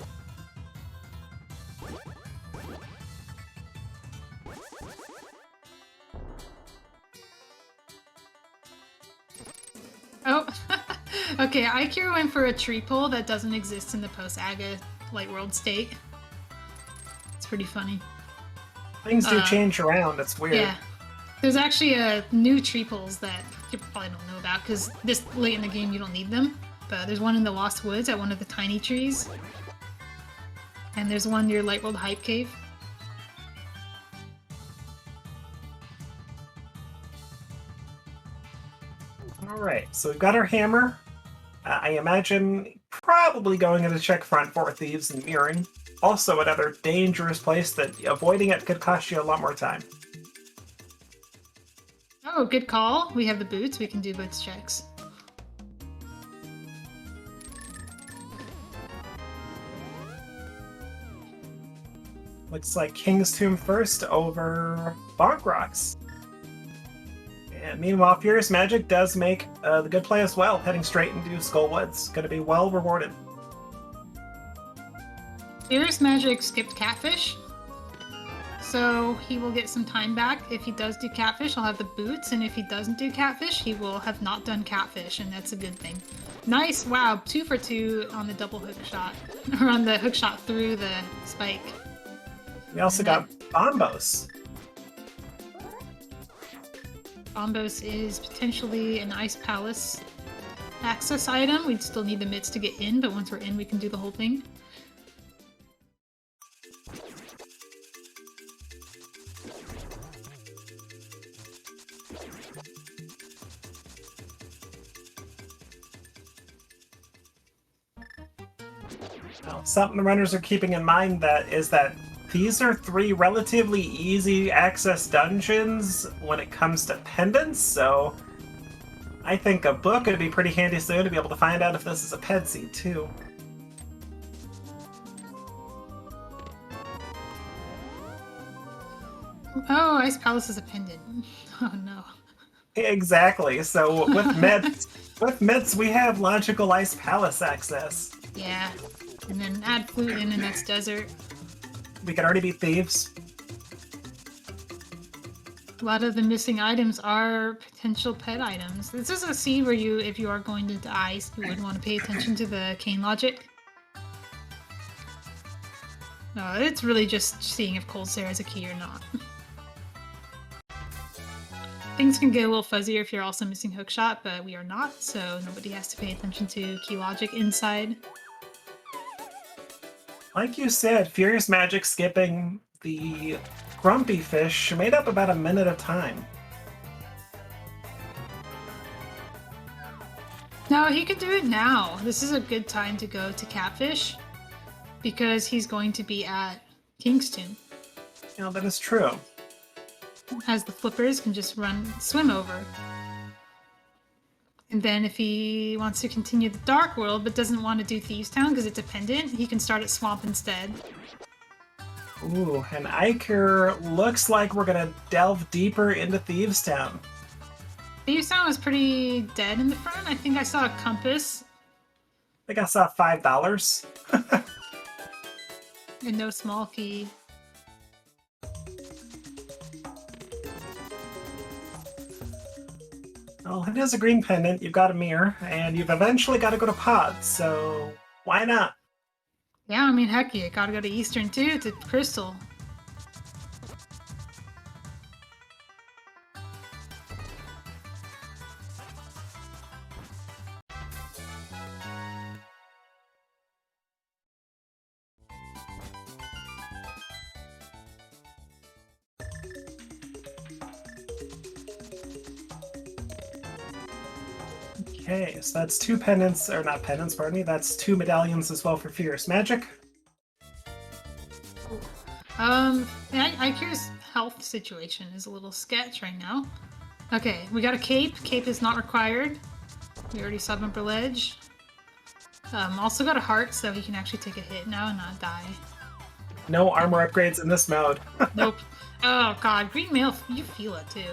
Oh, Okay, Eykir went for a tree pull that doesn't exist in the post-Aga Light World state. It's pretty funny. Things do change around. It's weird. Yeah. There's actually a new tree pulls that you probably don't know about because this late in the game you don't need them. But there's one in the Lost Woods at one of the tiny trees. And there's one near Light World Hype Cave. Alright, so we've got our hammer. I imagine probably going into check front for thieves and mirroring. Also another dangerous place that avoiding it could cost you a lot more time. Oh, good call. We have the boots. We can do boots checks. Looks like King's Tomb first over Bonk Rocks. And meanwhile, FuriousMagic does make the good play as well, heading straight into Skullwoods. Going to be well rewarded. FuriousMagic skipped Catfish, so he will get some time back. If he does do Catfish, he'll have the boots, and if he doesn't do Catfish, he will have not done Catfish, and that's a good thing. Nice, wow, 2 for 2 on the double hook shot, or on the hook shot through the spike. We also got Bombos. Bombos is potentially an Ice Palace access item. We'd still need the mitts to get in, but once we're in, we can do the whole thing. Now, something the runners are keeping in mind is that these are 3 relatively easy access dungeons when it comes to pendants, so I think a book would be pretty handy soon to be able to find out if this is a ped seed too. Oh, Ice Palace is a pendant. Oh no. Exactly. So with mitts, we have logical Ice Palace access. Yeah. And then add flute in and that's desert. We can already beat thieves. A lot of the missing items are potential pet items. This is a seed where you, if you are going into ice, you would want to pay attention to the cane logic. No, it's really just seeing if Cold Stare is a key or not. Things can get a little fuzzier if you're also missing hookshot, but we are not, so nobody has to pay attention to key logic inside. Like you said, FuriousMagic skipping the Grumpy Fish made up about a minute of time. No, he could do it now. This is a good time to go to Catfish because he's going to be at King's Tomb. Yeah, that is true. As the flippers can just swim over. And then if he wants to continue the Dark World but doesn't want to do Thieves Town because it's a pendant, he can start at Swamp instead. Ooh, and Eykir looks like we're gonna delve deeper into Thieves Town. Thieves Town was pretty dead in the front. I think I saw a compass. I think I saw $5. And no small key. Well, it is a green pendant, you've got a mirror, and you've eventually got to go to Pods, so why not? Yeah, I mean, heck, you gotta go to Eastern too, to Crystal. Okay, so that's 2 pendants, or not pendants, pardon me, that's 2 medallions as well for FuriousMagic. Eykir's health situation is a little sketch right now. Okay, we got a cape. Cape is not required. We already saw Bumper Ledge. Also got a heart, so he can actually take a hit now and not die. No armor upgrades in this mode. Nope. Oh god, Green Mail, you feel it too.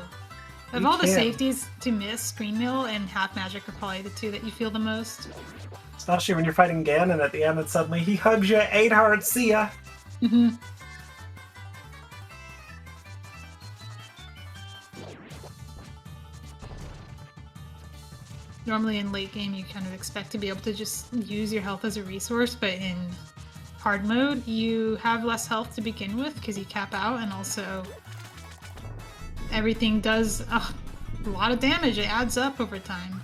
Of You all the can. safeties to miss, Green Mail and Half Magic are probably the 2 that you feel the most. Especially when you're fighting Ganon at the end and suddenly he hugs you, 8 hearts, see ya! Mm-hmm. normally in late game you kind of expect to be able to just use your health as a resource, but in hard mode you have less health to begin with because you cap out, and also everything does a lot of damage. It adds up over time.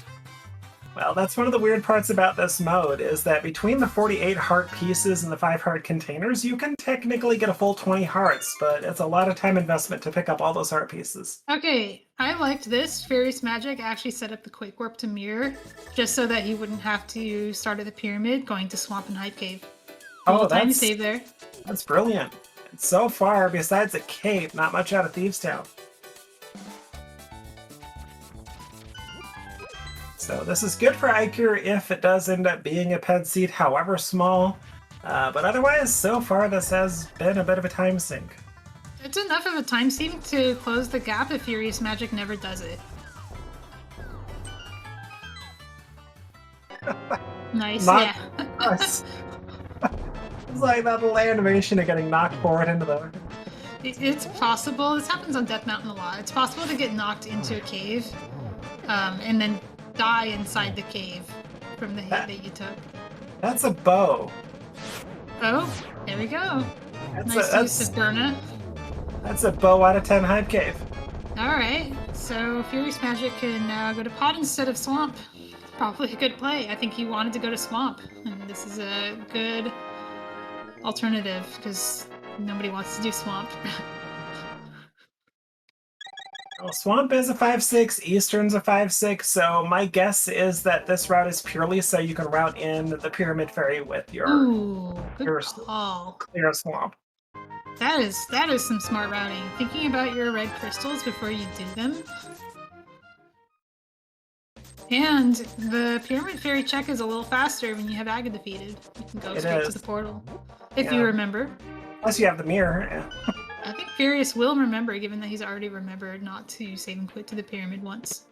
Well, that's one of the weird parts about this mode, is that between the 48 heart pieces and the 5 heart containers, you can technically get a full 20 hearts, but it's a lot of time investment to pick up all those heart pieces. Okay, I liked this. FuriousMagic actually set up the Quick Warp to mirror, just so that he wouldn't have to start at the pyramid, going to Swamp and Hype Cave. Time save there. That's brilliant. And so far, besides a cave, not much out of Thieves Town. So this is good for Eykir if it does end up being a ped seed, however small. But otherwise, so far, this has been a bit of a time sink. It's enough of a time sink to close the gap if FuriousMagic never does it. Nice, yeah. Nice. It's like that little animation of getting knocked forward into the... It's possible. This happens on Death Mountain a lot. It's possible to get knocked into a cave, and then die inside the cave from the hit that you took. That's a bow. Oh, there we go. Nice use of Burna. That's a bow out of 10 Hype Cave. Alright, so FuriousMagic can now go to Pod instead of Swamp. Probably a good play. I think he wanted to go to Swamp, and this is a good alternative because nobody wants to do Swamp. Well, Swamp is a 5/6, Eastern's a 5/6, so my guess is that this route is purely so you can route in the Pyramid Ferry with your, good call. Clear Swamp. That is some smart routing. Thinking about your red crystals before you do them. And the Pyramid Ferry check is a little faster when you have Aga defeated. You can go straight to the portal. If you remember. Plus you have the mirror. I think Furious will remember, given that he's already remembered not to save and quit to the pyramid once.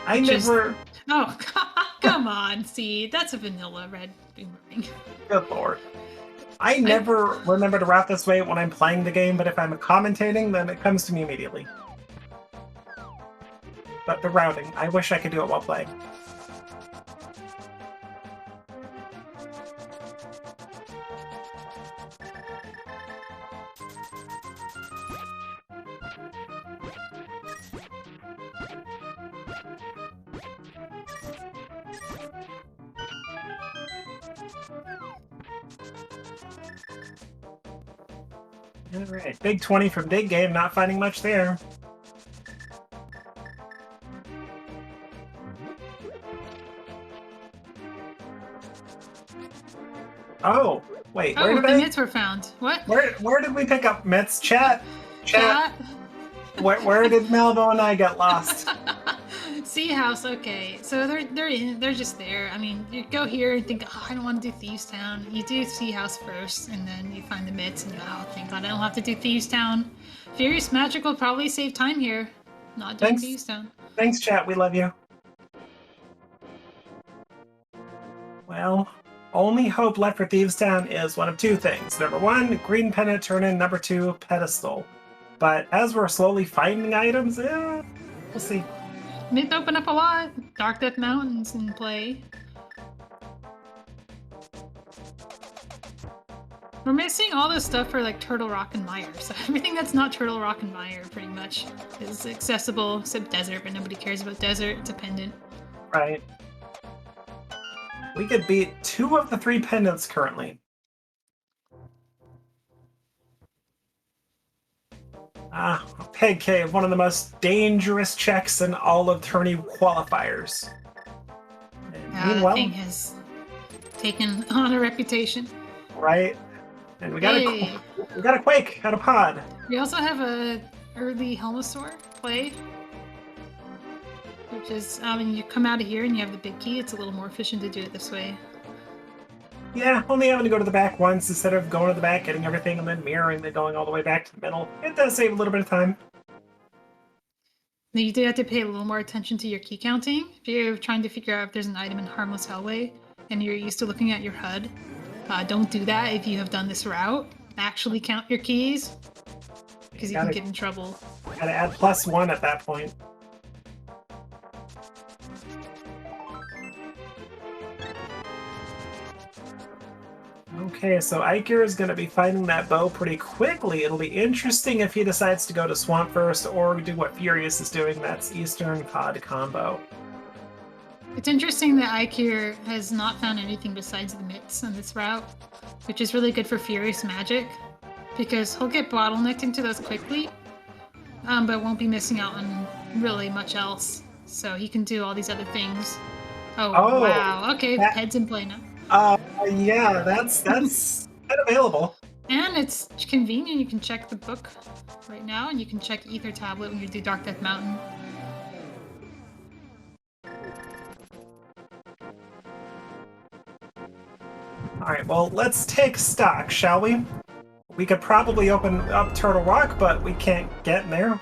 Oh, come on, see, that's a vanilla red boomerang. Good lord. I never remember to route this way when I'm playing the game, but if I'm commentating, then it comes to me immediately. But the routing, I wish I could do it while playing. Alright, big 20 from Big Game, not finding much there. Oh, wait, where did the mitts were found. What? Where did we pick up mitts? Chat? Where did Malvo and I get lost? Sea House, okay. So they're just there. I mean, you go here and think, oh, I don't want to do Thieves Town. You do Sea House first, and then you find the mitts, and oh, thank God I don't have to do Thieves Town. FuriousMagic will probably save time here, not doing Thieves Town. Thanks, chat. We love you. Well, only hope left for Thieves Town is one of two things. Number one, green pennant turn in. Number two, pedestal. But as we're slowly finding items, we'll see. Myth open up a lot. Dark Death Mountain's in play. We're missing all this stuff for like Turtle Rock and Mire. So everything that's not Turtle Rock and Mire pretty much is accessible except desert, but nobody cares about desert. It's a pendant. Right. We could beat 2 of the 3 pendants currently. Peg Cave, one of the most dangerous checks in all of tourney qualifiers. That thing has taken on a reputation. Right? And we got a Quake out of Pod. We also have a early Helmosaur play. Which is, you come out of here and you have the big key, it's a little more efficient to do it this way. Yeah, only having to go to the back once instead of going to the back, getting everything, and then mirroring, then going all the way back to the middle. It does save a little bit of time. Now you do have to pay a little more attention to your key counting. If you're trying to figure out if there's an item in Harmless Hellway, and you're used to looking at your HUD, don't do that if you have done this route. Actually count your keys, because you can get in trouble. Gotta add +1 at that point. Okay, so Eykir is going to be finding that bow pretty quickly. It'll be interesting if he decides to go to Swamp first or do what Furious is doing, that's Eastern Pod combo. It's interesting that Eykir has not found anything besides the mitts on this route, which is really good for FuriousMagic, because he'll get bottlenecked into those quickly, but won't be missing out on really much else. So he can do all these other things. Oh wow, okay, head's in play now. Yeah, that's available. And it's convenient, you can check the book right now, and you can check Ether Tablet when you do Dark Death Mountain. Alright, well, let's take stock, shall we? We could probably open up Turtle Rock, but we can't get in there.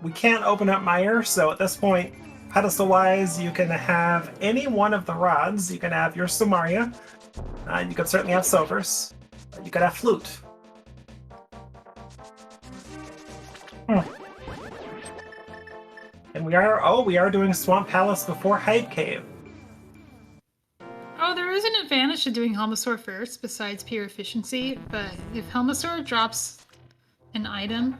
We can't open up Mire, so at this point, pedestal-wise, you can have any one of the rods. You can have your Sumaria. You could certainly have Silvers. You could have Flute. And we are doing Swamp Palace before Hype Cave. Oh, there is an advantage to doing Helmasaur first, besides pure efficiency, but if Helmasaur drops an item,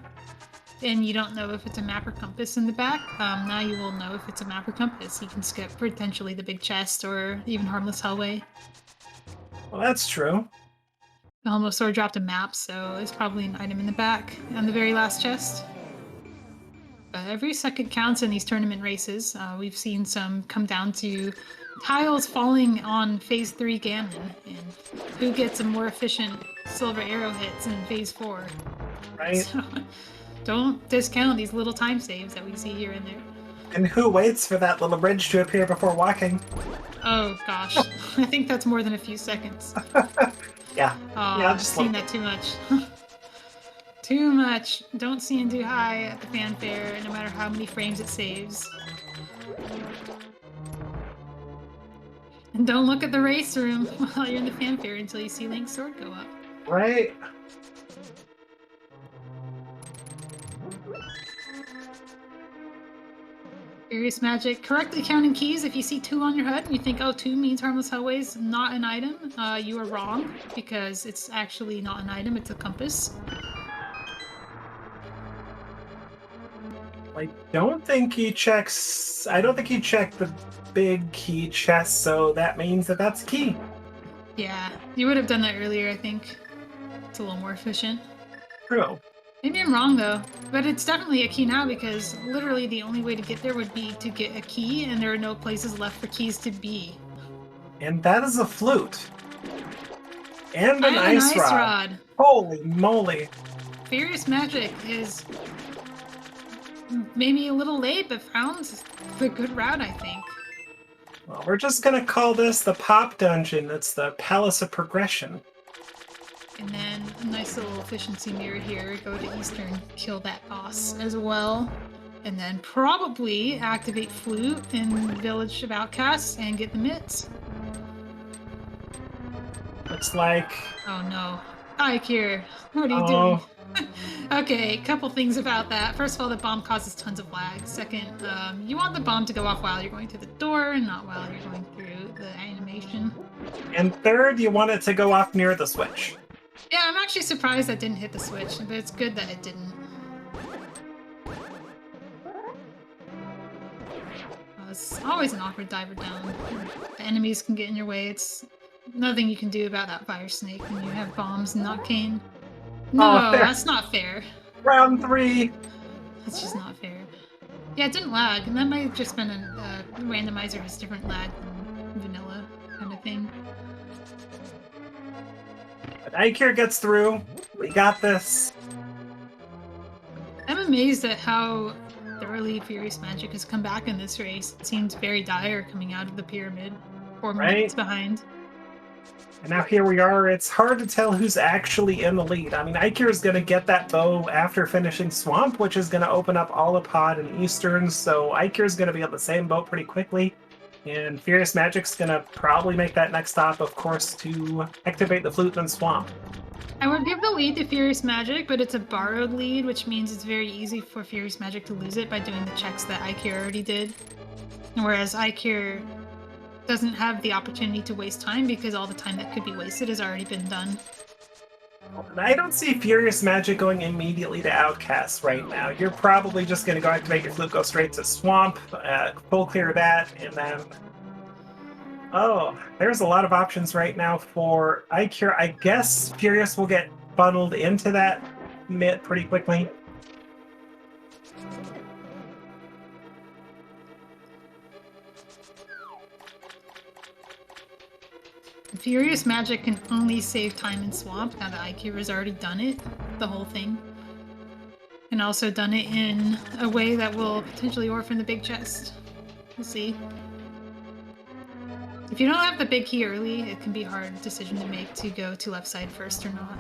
and you don't know if it's a map or compass in the back, now you will know if it's a map or compass. You can skip potentially the big chest or even Harmless Hellway. Well, that's true. The Helmasaur dropped a map, so it's probably an item in the back on the very last chest. But every second counts in these tournament races. We've seen some come down to tiles falling on Phase 3 Ganon, and who gets a more efficient silver arrow hits in Phase 4. Right. So, don't discount these little time saves that we see here and there. And who waits for that little bridge to appear before walking? Oh gosh, I think that's more than a few seconds. Yeah. I've seen that too much. Too much. Don't see and do high at the fanfare, no matter how many frames it saves. And don't look at the race room while you're in the fanfare until you see Link's sword go up. Right. FuriousMagic, correctly counting keys. If you see 2 on your HUD and you think, oh, 2 means Harmless Hellway's not an item, you are wrong, because it's actually not an item, it's a compass. I don't think he checked the big key chest, so that means that that's key. Yeah, you would have done that earlier, I think. It's a little more efficient. True. Maybe I'm wrong, though, but it's definitely a key now, because literally the only way to get there would be to get a key, and there are no places left for keys to be. And that is a flute. And an ice rod. Holy moly. FuriousMagic is maybe a little late, but found the good route, I think. Well, we're just gonna call this the Pop Dungeon. It's the Palace of Progression. And then a nice little efficiency mirror here. Go to Eastern, kill that boss as well. And then probably activate Flute in Village of Outcasts and get the mitts. Looks like... Oh no. Eykir, what are you doing? Okay, couple things about that. First of all, the bomb causes tons of lag. Second, you want the bomb to go off while you're going through the door, and not while you're going through the animation. And third, you want it to go off near the switch. Yeah, I'm actually surprised that didn't hit the switch, but it's good that it didn't. It's always an awkward diver down. The enemies can get in your way. It's nothing you can do about that fire snake when you have bombs and not cane. No, that's not fair. Round 3. That's just not fair. Yeah, it didn't lag, and that might have just been a randomizer has different lag than vanilla kind of thing. But Eykir gets through. We got this. I'm amazed at how thoroughly FuriousMagic has come back in this race. It seems very dire coming out of the pyramid. 4 minutes behind. And now here we are. It's hard to tell who's actually in the lead. I mean, Eykir is going to get that bow after finishing Swamp, which is going to open up all of Pod and Eastern, so Eykir is going to be on the same boat pretty quickly. And FuriousMagic's going to probably make that next stop, of course, to activate the Flute and Swamp. I would give the lead to FuriousMagic, but it's a borrowed lead, which means it's very easy for FuriousMagic to lose it by doing the checks that Eykir already did. Whereas Eykir doesn't have the opportunity to waste time because all the time that could be wasted has already been done. I don't see FuriousMagic going immediately to Outcast right now. You're probably just going to go activate your flute, go straight to Swamp, full clear that, and then... Oh, there's a lot of options right now for Eykir. I guess Furious will get funneled into that mid pretty quickly. FuriousMagic can only save time in Swamp now that Eykir has already done it, the whole thing. And also done it in a way that will potentially orphan the big chest. We'll see. If you don't have the big key early, it can be a hard decision to make to go to left side first or not.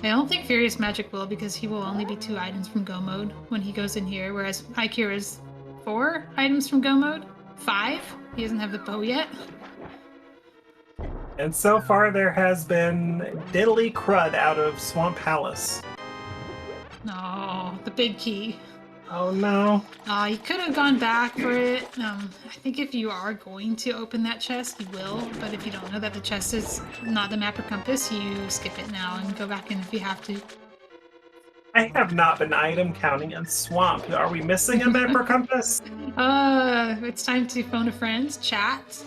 I don't think FuriousMagic will because he will only be 2 items from go mode when he goes in here, whereas Eykir is 4 items from go mode? 5? He doesn't have the bow yet. And so far there has been diddly crud out of Swamp Palace. No, the big key. Oh no. You could have gone back for it. I think if you are going to open that chest, you will. But if you don't know that the chest is not the map or compass, you skip it now and go back in if you have to. I have not been item counting in Swamp. Are we missing a map or compass? It's time to phone a friend, chat.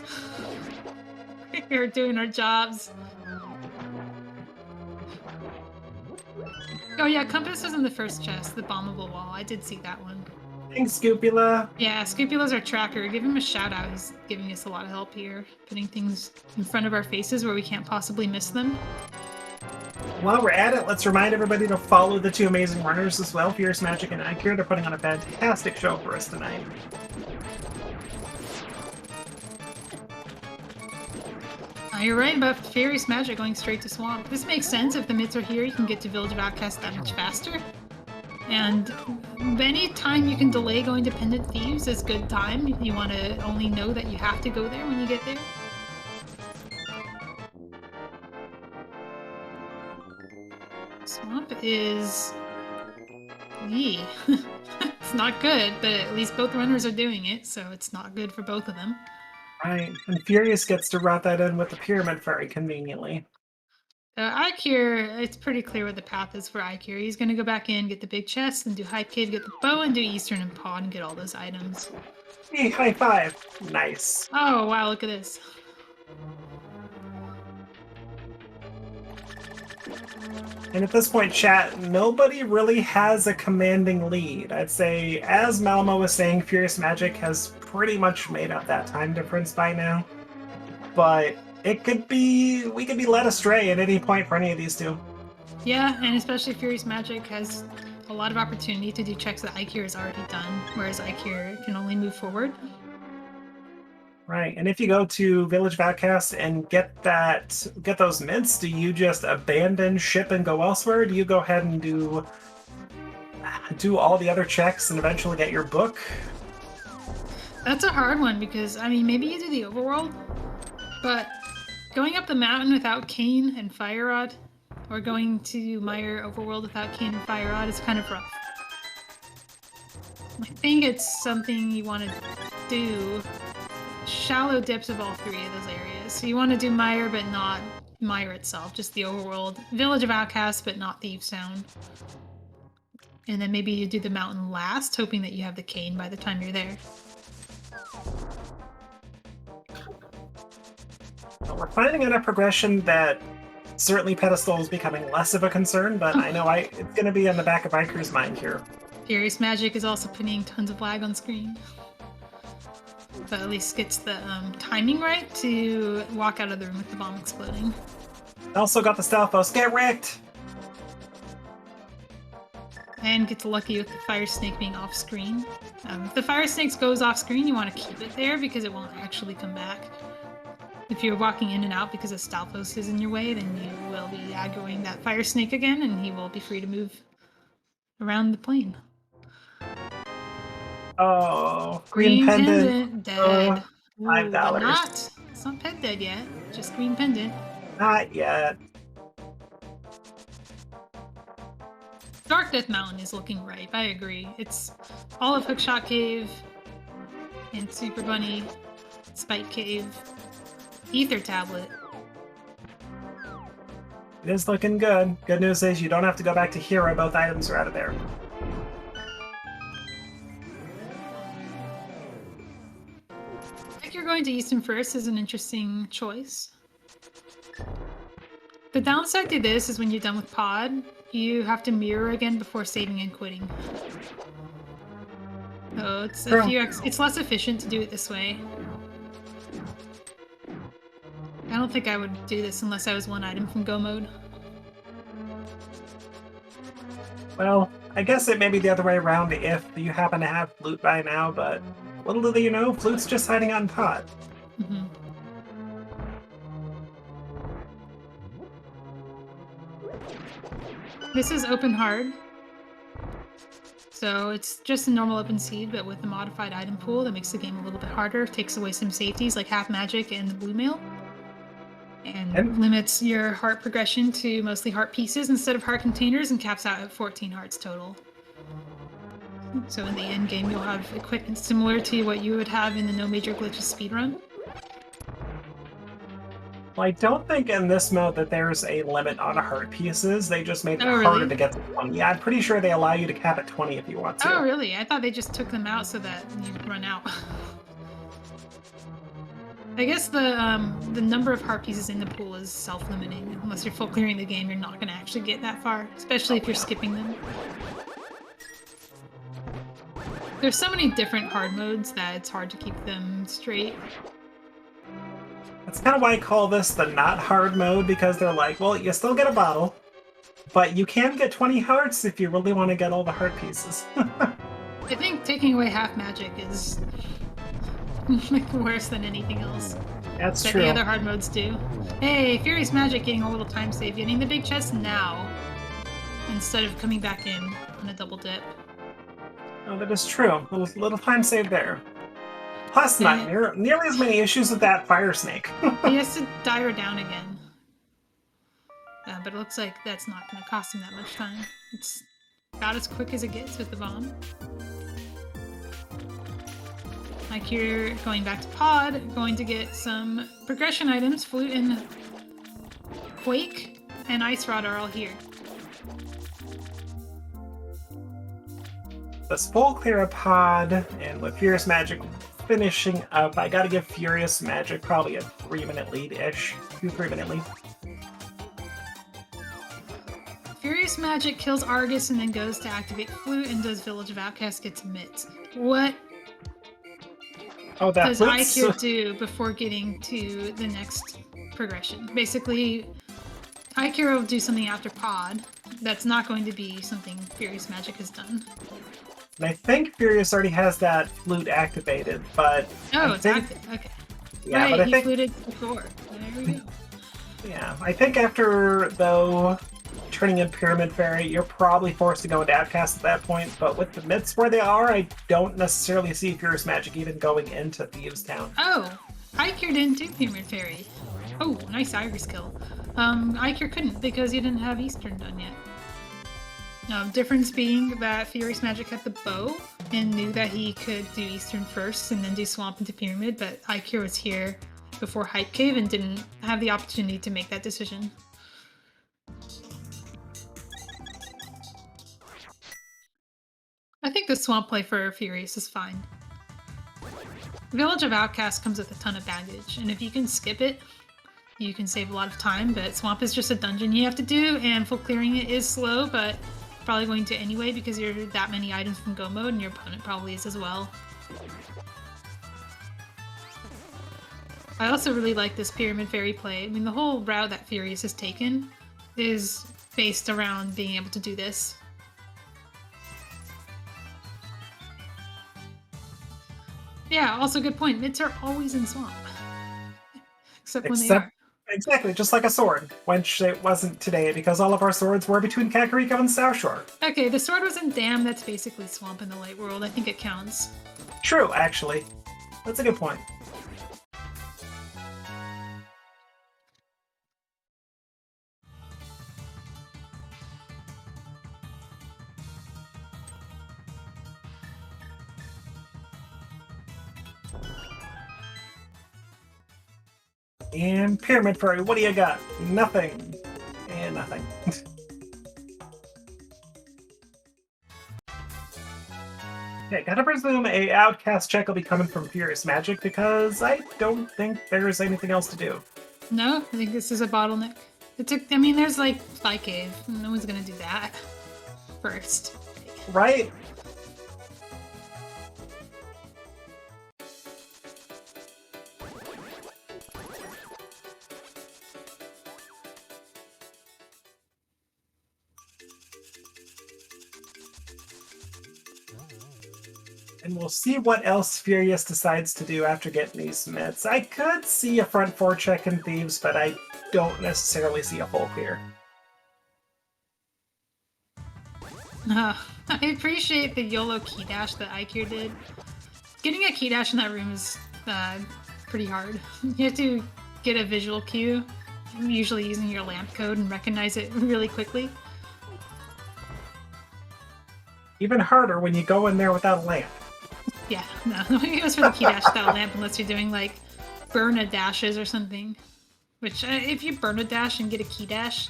We're doing our jobs. Oh yeah, compass is in the first chest, the bombable wall. I did see that one. Thanks, Scoopula. Yeah, Scoopula's our tracker. Give him a shout out. He's giving us a lot of help here, putting things in front of our faces where we can't possibly miss them. While we're at it, let's remind everybody to follow the 2 amazing runners as well, FuriousMagic and Eykir. They're putting on a fantastic show for us tonight. You're right about FuriousMagic going straight to Swamp. This makes sense. If the mids are here, you can get to Village of Outcast that much faster. And any time you can delay going to Pendant Thieves is good time. You want to only know that you have to go there when you get there. Swamp is... Yee. It's not good, but at least both runners are doing it, so it's not good for both of them. Right, and Furious gets to route that in with the Pyramid very conveniently. Eykir, it's pretty clear what the path is for Eykir. He's going to go back in, get the big chest, and do Hype Kid, get the bow, and do Eastern and Pod, and get all those items. Hey, high five! Nice. Oh, wow, look at this. And at this point, chat, nobody really has a commanding lead. I'd say, as Malmo was saying, FuriousMagic has pretty much made up that time difference by now. But it could be... we could be led astray at any point for any of these 2. Yeah, and especially FuriousMagic has a lot of opportunity to do checks that Eykir has already done, whereas Eykir can only move forward. Right, and if you go to Village of Outcast and get those mids, do you just abandon ship and go elsewhere? Do you go ahead and do all the other checks and eventually get your book? That's a hard one because, I mean, maybe you do the overworld, but going up the mountain without Cane and Fire Rod, or going to Mire overworld without Cane and Fire Rod is kind of rough. I think it's something you want to do shallow dips of all 3 of those areas. So you want to do Mire, but not Mire itself, just the overworld. Village of Outcasts, but not Thieves Town. And then maybe you do the mountain last, hoping that you have the cane by the time you're there. Well, we're finding in a progression that certainly pedestal is becoming less of a concern, but I know it's going to be in the back of Eykir's mind here. FuriousMagic is also putting tons of lag on screen. But at least gets the timing right to walk out of the room with the bomb exploding. Also got the Stalfos. Get wrecked! And gets lucky with the Fire Snake being off screen. If the Fire Snake goes off screen, you want to keep it there because it won't actually come back. If you're walking in and out because a Stalfos is in your way, then you will be aggroing that Fire Snake again, and he will be free to move around the plane. Oh, green pendant. Dead. $5. It's not pet dead yet. Just green pendant. Not yet. Dark Death Mountain is looking ripe. I agree. It's all of Hookshot Cave and Super Bunny Spike Cave Ether Tablet. It is looking good. Good news is you don't have to go back to Hero. Both items are out of there. I think you're going to Eastern first is an interesting choice. The downside to this is when you're done with Pod, you have to mirror again before saving and quitting. So it's it's less efficient to do it this way. I don't think I would do this unless I was one item from Go mode. Well, I guess it may be the other way around if you happen to have Flute by now, but little do you know, Flute's just hiding on Pod. Mm-hmm. This is open hard. So it's just a normal open seed, but with a modified item pool that makes the game a little bit harder, takes away some safeties like half magic and the blue mail, and limits your heart progression to mostly heart pieces instead of heart containers, and caps out at 14 hearts total. So in the end game, you'll have equipment similar to what you would have in the No Major Glitches speedrun. Well, I don't think in this mode that there's a limit on heart pieces. They just made it harder really? to get to 20. Yeah, I'm pretty sure they allow you to cap at 20 if you want to. Oh, really? I thought they just took them out so that you run out. I guess the number of heart pieces in the pool is self-limiting. Unless you're full clearing the game, you're not going to actually get that far, especially if you're skipping them. There's so many different hard modes that it's hard to keep them straight. That's kind of why I call this the not hard mode, because they're like, well, you still get a bottle, but you can get 20 hearts if you really want to get all the heart pieces. I think taking away half magic is worse than anything else. That's that true. The other hard modes do. Hey, FuriousMagic getting a little time save, getting the big chest now, instead of coming back in on a double dip. Oh, that is true. Little time save there. Plus, not nearly as many issues with that fire snake. He has to die her down again. But it looks like that's not going to cost him that much time. It's about as quick as it gets with the bomb. Eykir going back to Pod, going to get some progression items. Flute and Quake and Ice Rod are all here. This full clear a Pod, and with FuriousMagic finishing up, I gotta give FuriousMagic probably a 3-minute lead-ish. 2-3-minute lead. FuriousMagic kills Argus and then goes to activate Flute and does Village of Outcasts, gets Mitt. What does Eykir do before getting to the next progression? Basically, Eykir will do something after Pod that's not going to be something FuriousMagic has done. And I think Furious already has that flute activated, but... Oh, it's active. Okay. Yeah, right, but I think... he fluted before. There we go. Yeah, I think after, though, turning in Pyramid Fairy, you're probably forced to go into Outcast at that point, but with the myths where they are, I don't necessarily see FuriousMagic even going into Thieves Town. Oh, Eykir didn't do Pyramid Fairy. Oh, nice Iris kill. Eykir couldn't because he didn't have Eastern done yet. Difference being that FuriousMagic had the bow and knew that he could do Eastern first and then do Swamp into Pyramid, but Eykir was here before Hype Cave and didn't have the opportunity to make that decision. I think the Swamp play for Furious is fine. Village of Outcasts comes with a ton of baggage, and if you can skip it, you can save a lot of time, but Swamp is just a dungeon you have to do, and full clearing it is slow, but probably going to anyway because you're that many items from Go mode, and your opponent probably is as well. I also really like this Pyramid Fairy play. I mean, the whole route that Furious has taken is based around being able to do this. Yeah, also good point. Mids are always in Swamp. Except when they are. Exactly, just like a sword, which it wasn't today because all of our swords were between Kakariko and South Shore. Okay, the sword was in Dam, that's basically Swamp in the Light World. I think it counts. True, actually. That's a good point. And Pyramid Furry, what do you got? Nothing. And nothing. Okay, gotta presume a outcast check will be coming from FuriousMagic because I don't think there's anything else to do. No, I think this is a bottleneck. I mean, there's like Spy Cave. No one's gonna do that first. Right? And we'll see what else Furious decides to do after getting these mitts. I could see a front 4 check in Thieves, but I don't necessarily see a full clear. I appreciate the YOLO key dash that Eykir did. Getting a key dash in that room is pretty hard. You have to get a visual cue, usually using your lamp code, and recognize it really quickly. Even harder when you go in there without a lamp. Yeah, no, nobody goes for the key dash without a lamp unless you're doing like burn-a dashes or something. Which, if you burn a dash and get a key dash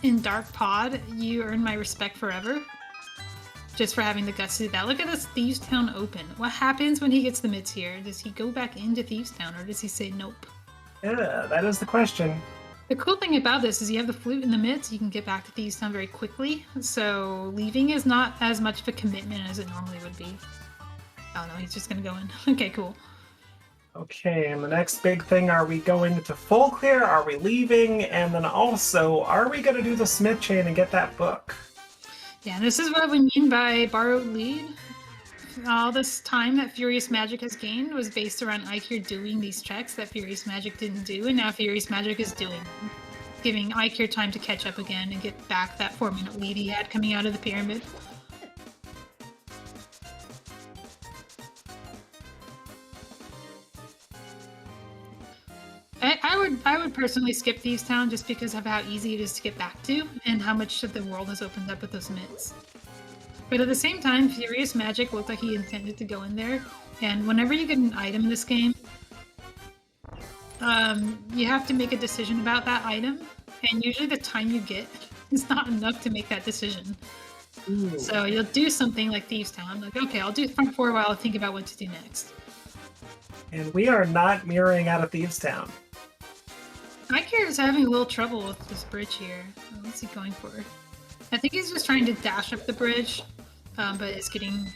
in Dark Pod, you earn my respect forever. Just for having the guts to do that. Look at this Thieves Town open. What happens when he gets the mitts here? Does he go back into Thieves Town or does he say nope? Yeah, that is the question. The cool thing about this is you have the flute in the mitts, you can get back to Thieves Town very quickly, so leaving is not as much of a commitment as it normally would be. Oh no, he's just gonna go in. Okay, cool. Okay, and the next big thing, are we going to full clear? Are we leaving? And then also, are we going to do the Smith chain and get that book? Yeah, this is what we mean by borrowed lead. All this time that FuriousMagic has gained was based around Eykir doing these checks that FuriousMagic didn't do, and now FuriousMagic is doing them, giving Eykir time to catch up again and get back that 4-minute lead he had coming out of the pyramid. I would personally skip Thieves Town just because of how easy it is to get back to and how much of the world has opened up with those mitts. But at the same time, FuriousMagic looked like he intended to go in there, and whenever you get an item in this game, you have to make a decision about that item, and usually the time you get is not enough to make that decision. Ooh. So you'll do something like Thieves Town, like, okay, I'll do front 4 while I think about what to do next. And we are not mirroring out of Thieves Town. Eykir is having a little trouble with this bridge here. What's he going for? I think he's just trying to dash up the bridge, but is getting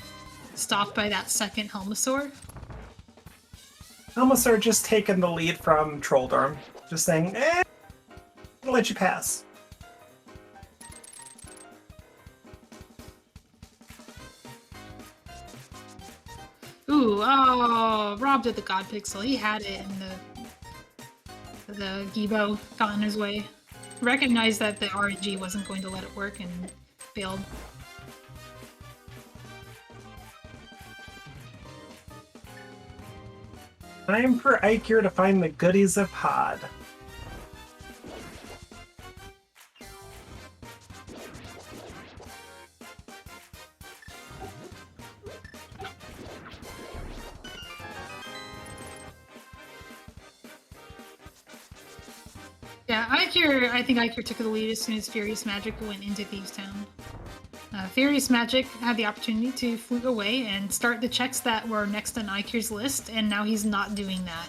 stopped by that second Helmasaur. Helmasaur just taking the lead from Trolldorm. Just saying, I'll let you pass. Ooh, oh, robbed of the God Pixel. He had it in the Gibo got in his way. Recognized that the RNG wasn't going to let it work and failed. Time for Eykir to find the goodies of Pod. Yeah, I think Eykir took the lead as soon as FuriousMagic went into Thieves Town. FuriousMagic had the opportunity to flute away and start the checks that were next on Eykir's list, and now he's not doing that.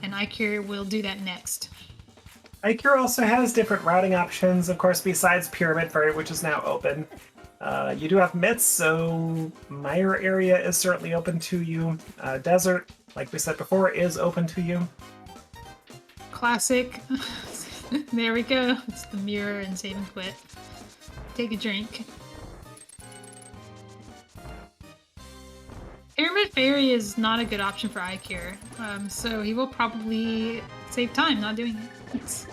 And Eykir will do that next. Eykir also has different routing options, of course, besides Pyramid Furry, which is now open. You do have mitts, so Mire area is certainly open to you. Desert, like we said before, is open to you. Classic. There we go. It's the mirror and save and quit. Take a drink. Pyramid Fairy is not a good option for Eykir, so he will probably save time not doing it.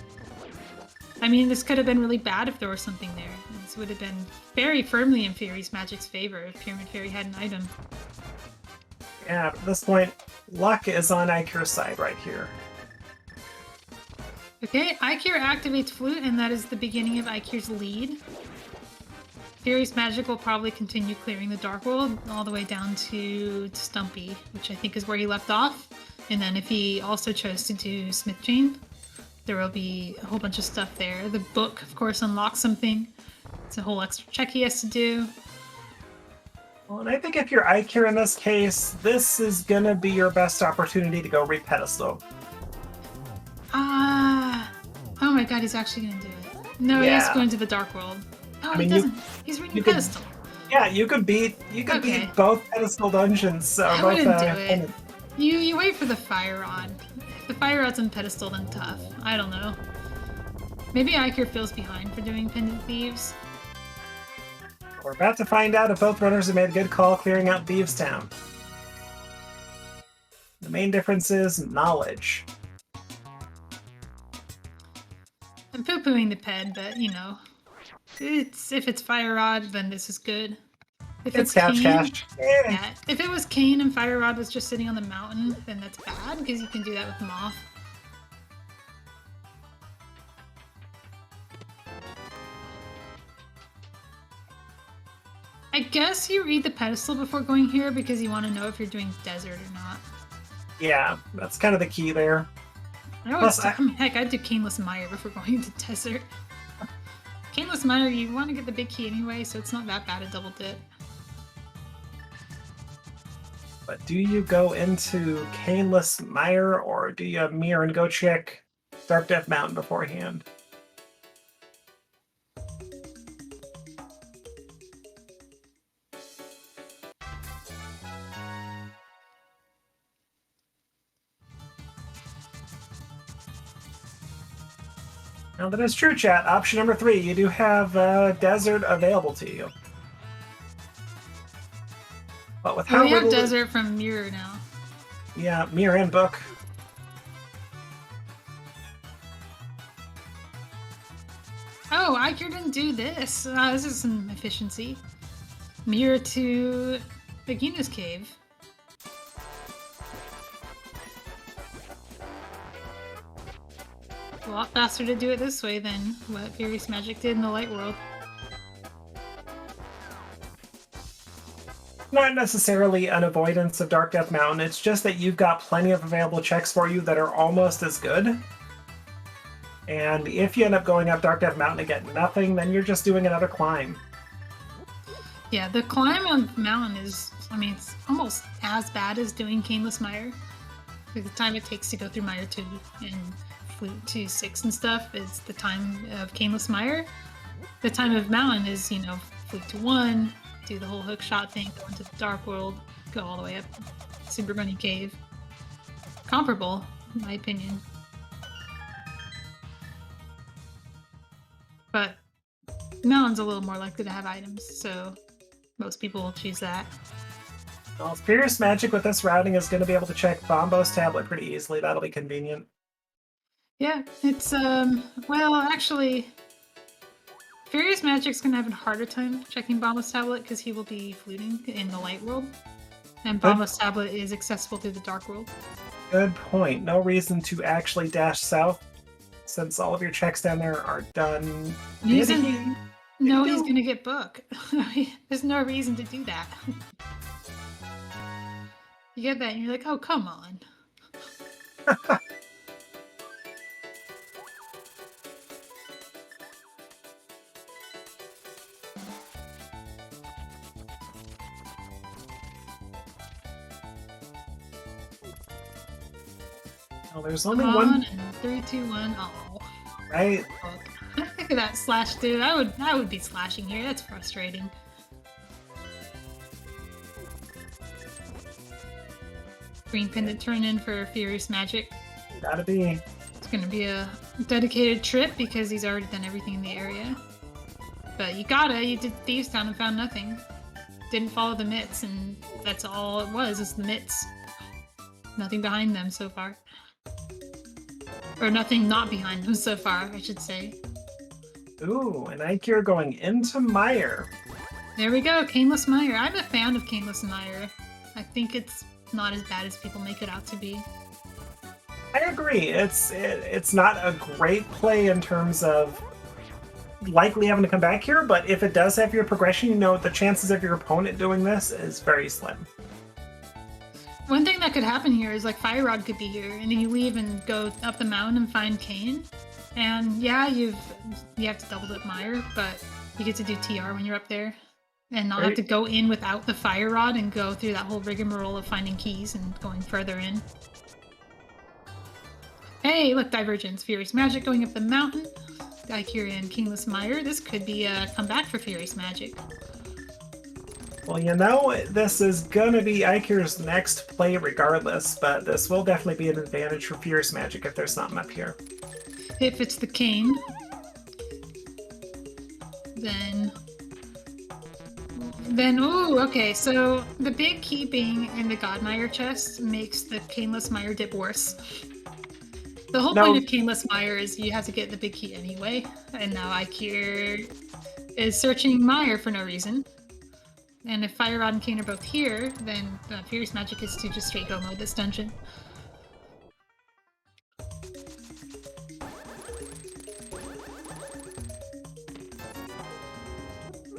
I mean, this could have been really bad if there was something there. This would have been very firmly in FuriousMagic's favor if Pyramid Fairy had an item. Yeah, at this point, luck is on Eykir's side right here. Okay, Eykir activates Flute, and that is the beginning of Eykir's lead. FuriousMagic will probably continue clearing the Dark World all the way down to Stumpy, which I think is where he left off. And then if he also chose to do Smith Chain, there will be a whole bunch of stuff there. The book, of course, unlocks something. It's a whole extra check he has to do. Well, and I think if you're Eykir in this case, this is going to be your best opportunity to go re-pedestal. Oh my god, he's actually going to do it. No, he has to go into the Dark World. Oh, he doesn't. He's re-pedestal. Yeah, you could beat both pedestal dungeons. I wouldn't do it. You wait for the fire rod. If the fire rod's on pedestal, then tough. I don't know. Maybe Eykir feels behind for doing Pendant Thieves. We're about to find out if both runners have made a good call clearing out Thieves Town. The main difference is knowledge. I'm poo-pooing the ped, but you know, if it's fire rod, then this is good. If it's cash. Yeah. If it was Kane and fire rod was just sitting on the mountain, then that's bad because you can do that with Moth. I guess you read the pedestal before going here because you want to know if you're doing desert or not. Yeah, that's kind of the key there. Heck, I'd do Caneless Mire before going to desert. Caneless Mire, you want to get the big key anyway, so it's not that bad a double dip. But do you go into Caneless Mire, or do you mirror and go check Dark Death Mountain beforehand? Now that is true, chat. Option number 3, you do have desert available to you. But with how we have desert from mirror now. Yeah, mirror and book. Oh, Eykir didn't do this. This is some efficiency. Mirror to Agahnim's cave. A lot faster to do it this way than what FuriousMagic did in the light world. Not necessarily an avoidance of Dark Death Mountain, it's just that you've got plenty of available checks for you that are almost as good. And if you end up going up Dark Death Mountain and get nothing, then you're just doing another climb. Yeah, the climb on the mountain is, I mean, it's almost as bad as doing Caneless Mire. Like the time it takes to go through Mire 2 and Flute to 6 and stuff is the time of Caneless Mire. The time of mountain is, you know, Flute to 1, do the whole hook shot thing, go into the Dark World, go all the way up Super Bunny Cave. Comparable, in my opinion. But mountain's a little more likely to have items, so most people will choose that. Well, FuriousMagic with this routing is going to be able to check Bombo's tablet pretty easily. That'll be convenient. Yeah, it's, well, actually, FuriousMagic's going to have a harder time checking Bombo's tablet because he will be fluting in the light world. And Bombo's tablet is accessible through the dark world. Good point. No reason to actually dash south since all of your checks down there are done. He's going to get book. There's no reason to do that. You get that and you're like, oh, come on. Well, there's only one. 3, 2, 1. Oh. Right. Look at that slash, dude. I would be slashing here. That's frustrating. Green pendant turn in for FuriousMagic. Gotta be. It's gonna be a dedicated trip because he's already done everything in the area. But you did Thieves Town and found nothing. Didn't follow the mitts, and that's all it was, is the mitts. Nothing behind them so far. Or nothing not behind them so far, I should say. Ooh, and Eykir going into Mire. There we go, Caneless Mire. I'm a fan of Caneless Mire. I think it's not as bad as people make it out to be. I agree. It's not a great play in terms of likely having to come back here, but if it does have your progression, you know the chances of your opponent doing this is very slim. One thing that could happen here is like Fire Rod could be here, and then you leave and go up the mountain and find Kane. And yeah, you have to double dip Meyer, but you get to do TR when you're up there, and not have to go in without the Fire Rod and go through that whole rigmarole of finding keys and going further in. Hey, look, Divergence, FuriousMagic going up the mountain. Eykir and Kingless Meyer. This could be a comeback for FuriousMagic. Well, you know, this is going to be Eykir's next play regardless, but this will definitely be an advantage for FuriousMagic if there's something up here. If it's the Kane, then ooh, okay, so the big key being in the Godmire chest makes the Caneless Meyer dip worse. The whole point of Caneless Meyer is you have to get the big key anyway, and now Eykir is searching Meyer for no reason. And if Fire Rod and Kane are both here, then FuriousMagic is to just straight go mode this dungeon.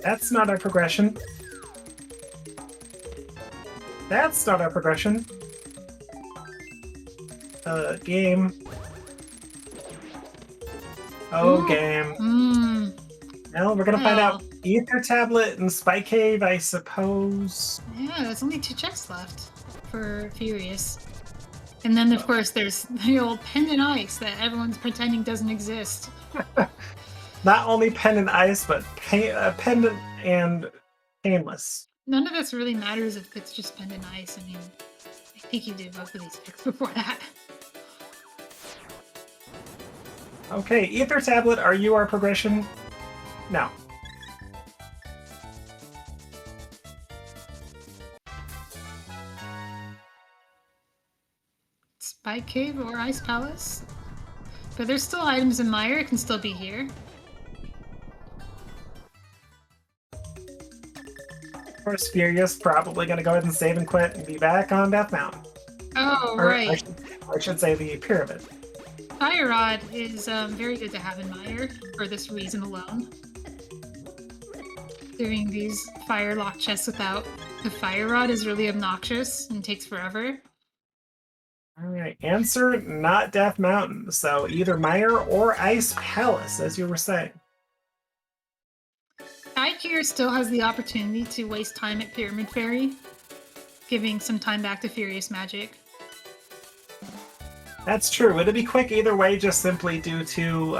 That's not our progression. That's not our progression. Game. Oh, game. Well, we're gonna find out. Aether Tablet and Spike Cave, I suppose. Yeah, there's only 2 checks left for Furious. And then, of course, there's the old Pendant Ice that everyone's pretending doesn't exist. Not only Pendant Ice, but Pendant and Painless. None of this really matters if it's just Pendant Ice. I mean, I think you did both of these picks before that. Okay, Aether Tablet, are you our progression? No. Spike Cave or Ice Palace. But there's still items in Meyer, it can still be here. Of course, Furious probably gonna go ahead and save and quit and be back on Death Mountain. Oh, Or, right. I should say the Pyramid. Fire Rod is very good to have in Meyer for this reason alone. Doing these fire lock chests without the Fire Rod is really obnoxious and takes forever. Alright, answer not Death Mountain. So either Meyer or Ice Palace, as you were saying. Eykir still has the opportunity to waste time at Pyramid Fairy, giving some time back to FuriousMagic. That's true. It'd be quick either way, just simply due to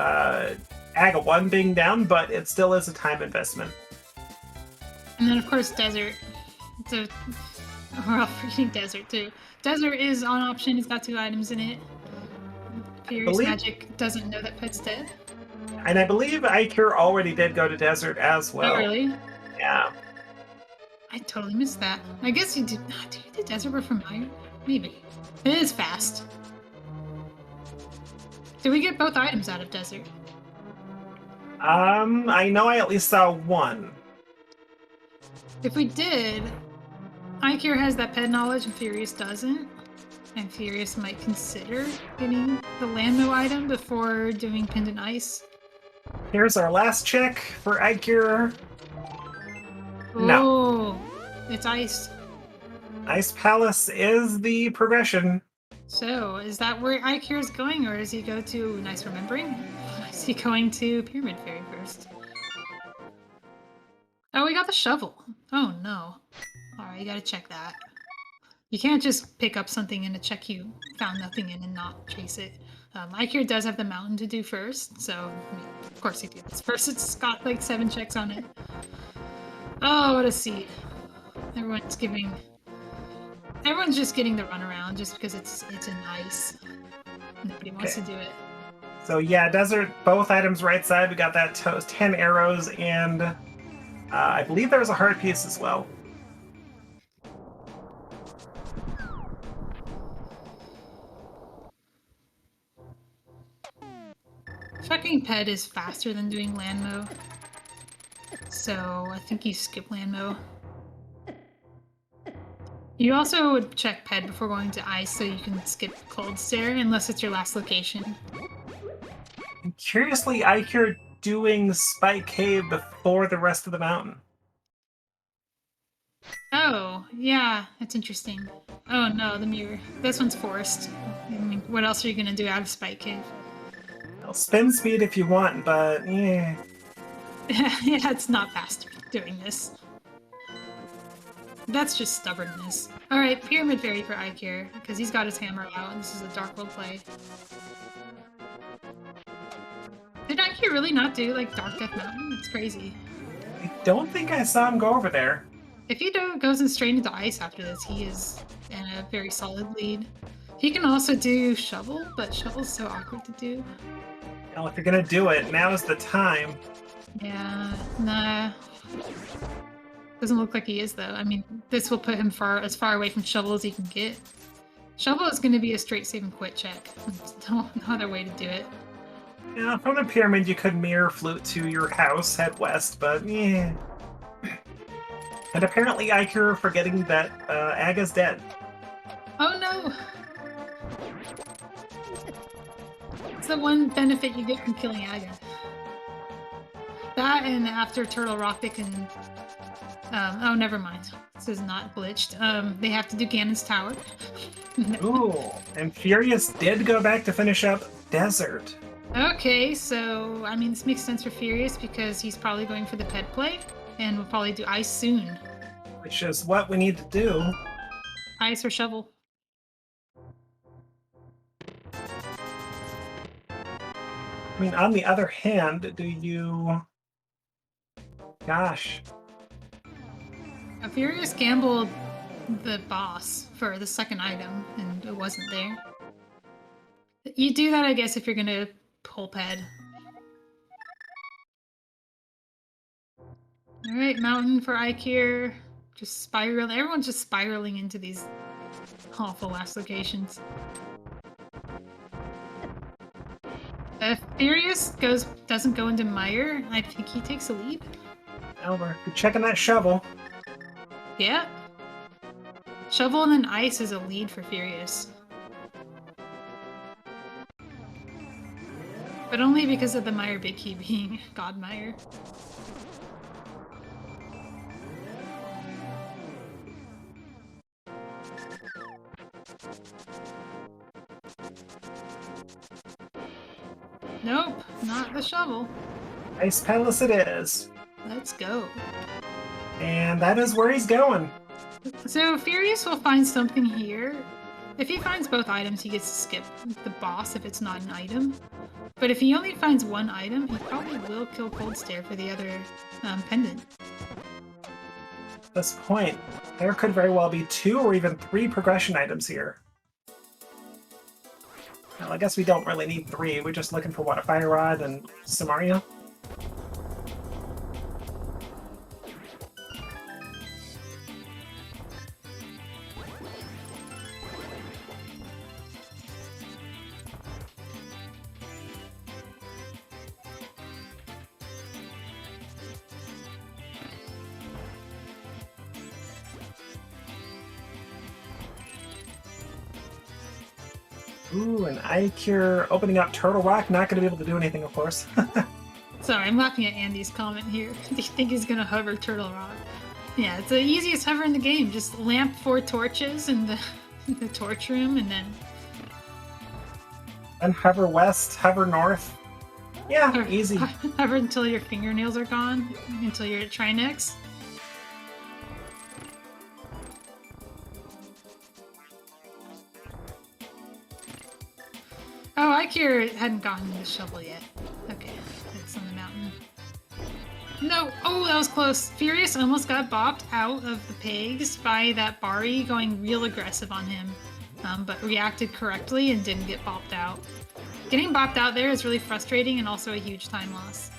Aga 1 being down, but it still is a time investment. And then, of course, Desert. We're all freaking Desert, too. Desert is on option. It's got 2 items in it. FuriousMagic doesn't know that Pet's dead. And I believe Eykir already did go to Desert as well. Oh, really? Yeah. I totally missed that. I guess you did. Did you do Desert before Meyer? Maybe. It is fast. Did we get both items out of Desert? I know I at least saw 1. If we did, Eykir has that pet knowledge and Furious doesn't. And Furious might consider getting the Landmo item before doing Pendant Ice. Here's our last check for Eykir. No. Oh, it's Ice. Ice Palace is the progression. So, is that where Eykir is going, or does he go to Nice Remembering? Is he going to Pyramid Fairy first? Oh, we got the shovel. Oh, no. Alright, you gotta check that. You can't just pick up something in a check you found nothing in and not chase it. Eykir does have the mountain to do first, so I mean, of course he did this first. It's got like 7 checks on it. Oh, what a seed. Everyone's just getting the runaround just because it's in ice. Nobody wants to do it. So yeah, Desert, both items right side. We got that 10 arrows, and I believe there was a heart piece as well. Checking Ped is faster than doing Landmo. So I think you skip Landmo. You also would check Ped before going to Ice so you can skip Cold Stare unless it's your last location. Curiously, Eykir doing Spike Cave before the rest of the mountain. Oh, yeah, that's interesting. Oh no, the mirror. This one's forced. I mean, what else are you gonna do out of Spike Cave? Well, spin speed if you want, but yeah. Yeah, it's not fast doing this. That's just stubbornness. Alright, Pyramid Fairy for Eykir, because he's got his hammer out, and this is a Dark World play. Did Eykir really not do, like, Dark Death Mountain? It's crazy. I don't think I saw him go over there. If he goes in straight into ice after this, he is in a very solid lead. He can also do Shovel, but Shovel's so awkward to do. Well, if you're gonna do it, now is the time. Yeah, nah. Doesn't look like he is, though. I mean, this will put him as far away from Shovel as he can get. Shovel is going to be a straight save and quit check. There's no other way to do it. Yeah, from the pyramid you could mirror flute to your house, head west, but yeah. And apparently Eykir forgetting that Aga's dead. Oh no! It's the one benefit you get from killing Aga. That, and after Turtle Rock they can... oh, never mind. This is not glitched. They have to do Ganon's Tower. Ooh, and Furious did go back to finish up Desert. Okay, so, I mean, this makes sense for Furious because he's probably going for the pet play, and we'll probably do Ice soon. Which is what we need to do. Ice or Shovel. I mean, on the other hand, do you... Gosh. Furious gambled the boss for the second item, and it wasn't there. You do that, I guess, if you're gonna pull ped. Alright, mountain for Eykir. Just spiral. Everyone's just spiraling into these awful last locations. If Furious doesn't go into Mire, I think he takes a lead. Albert, you're checking that shovel. Yeah. Shovel and then Ice is a lead for Furious. But only because of the Mire Big Key being God Mire. Nope, not the shovel. Ice Palace it is. Let's go. And that is where he's going. So Furious will find something here. If he finds both items, he gets to skip the boss if it's not an item. But if he only finds one item, he probably will kill Cold Stare for the other pendant. At this point, there could very well be 2 or even 3 progression items here. Well, I guess we don't really need 3. We're just looking for, what, a Fire Rod and Samaria? Ooh, an Eykir opening up Turtle Rock. Not going to be able to do anything, of course. Sorry, I'm laughing at Andy's comment here. Do you think he's gonna hover Turtle Rock? Yeah, it's the easiest hover in the game. Just lamp 4 torches in the torch room, and then... And hover west, hover north. Yeah, easy. Hover until your fingernails are gone, until you're at Trinex. Oh, Eykir hadn't gotten the shovel yet. Okay, it's on the mountain. No! Oh, that was close. Furious almost got bopped out of the pegs by that Bari going real aggressive on him, but reacted correctly and didn't get bopped out. Getting bopped out there is really frustrating and also a huge time loss.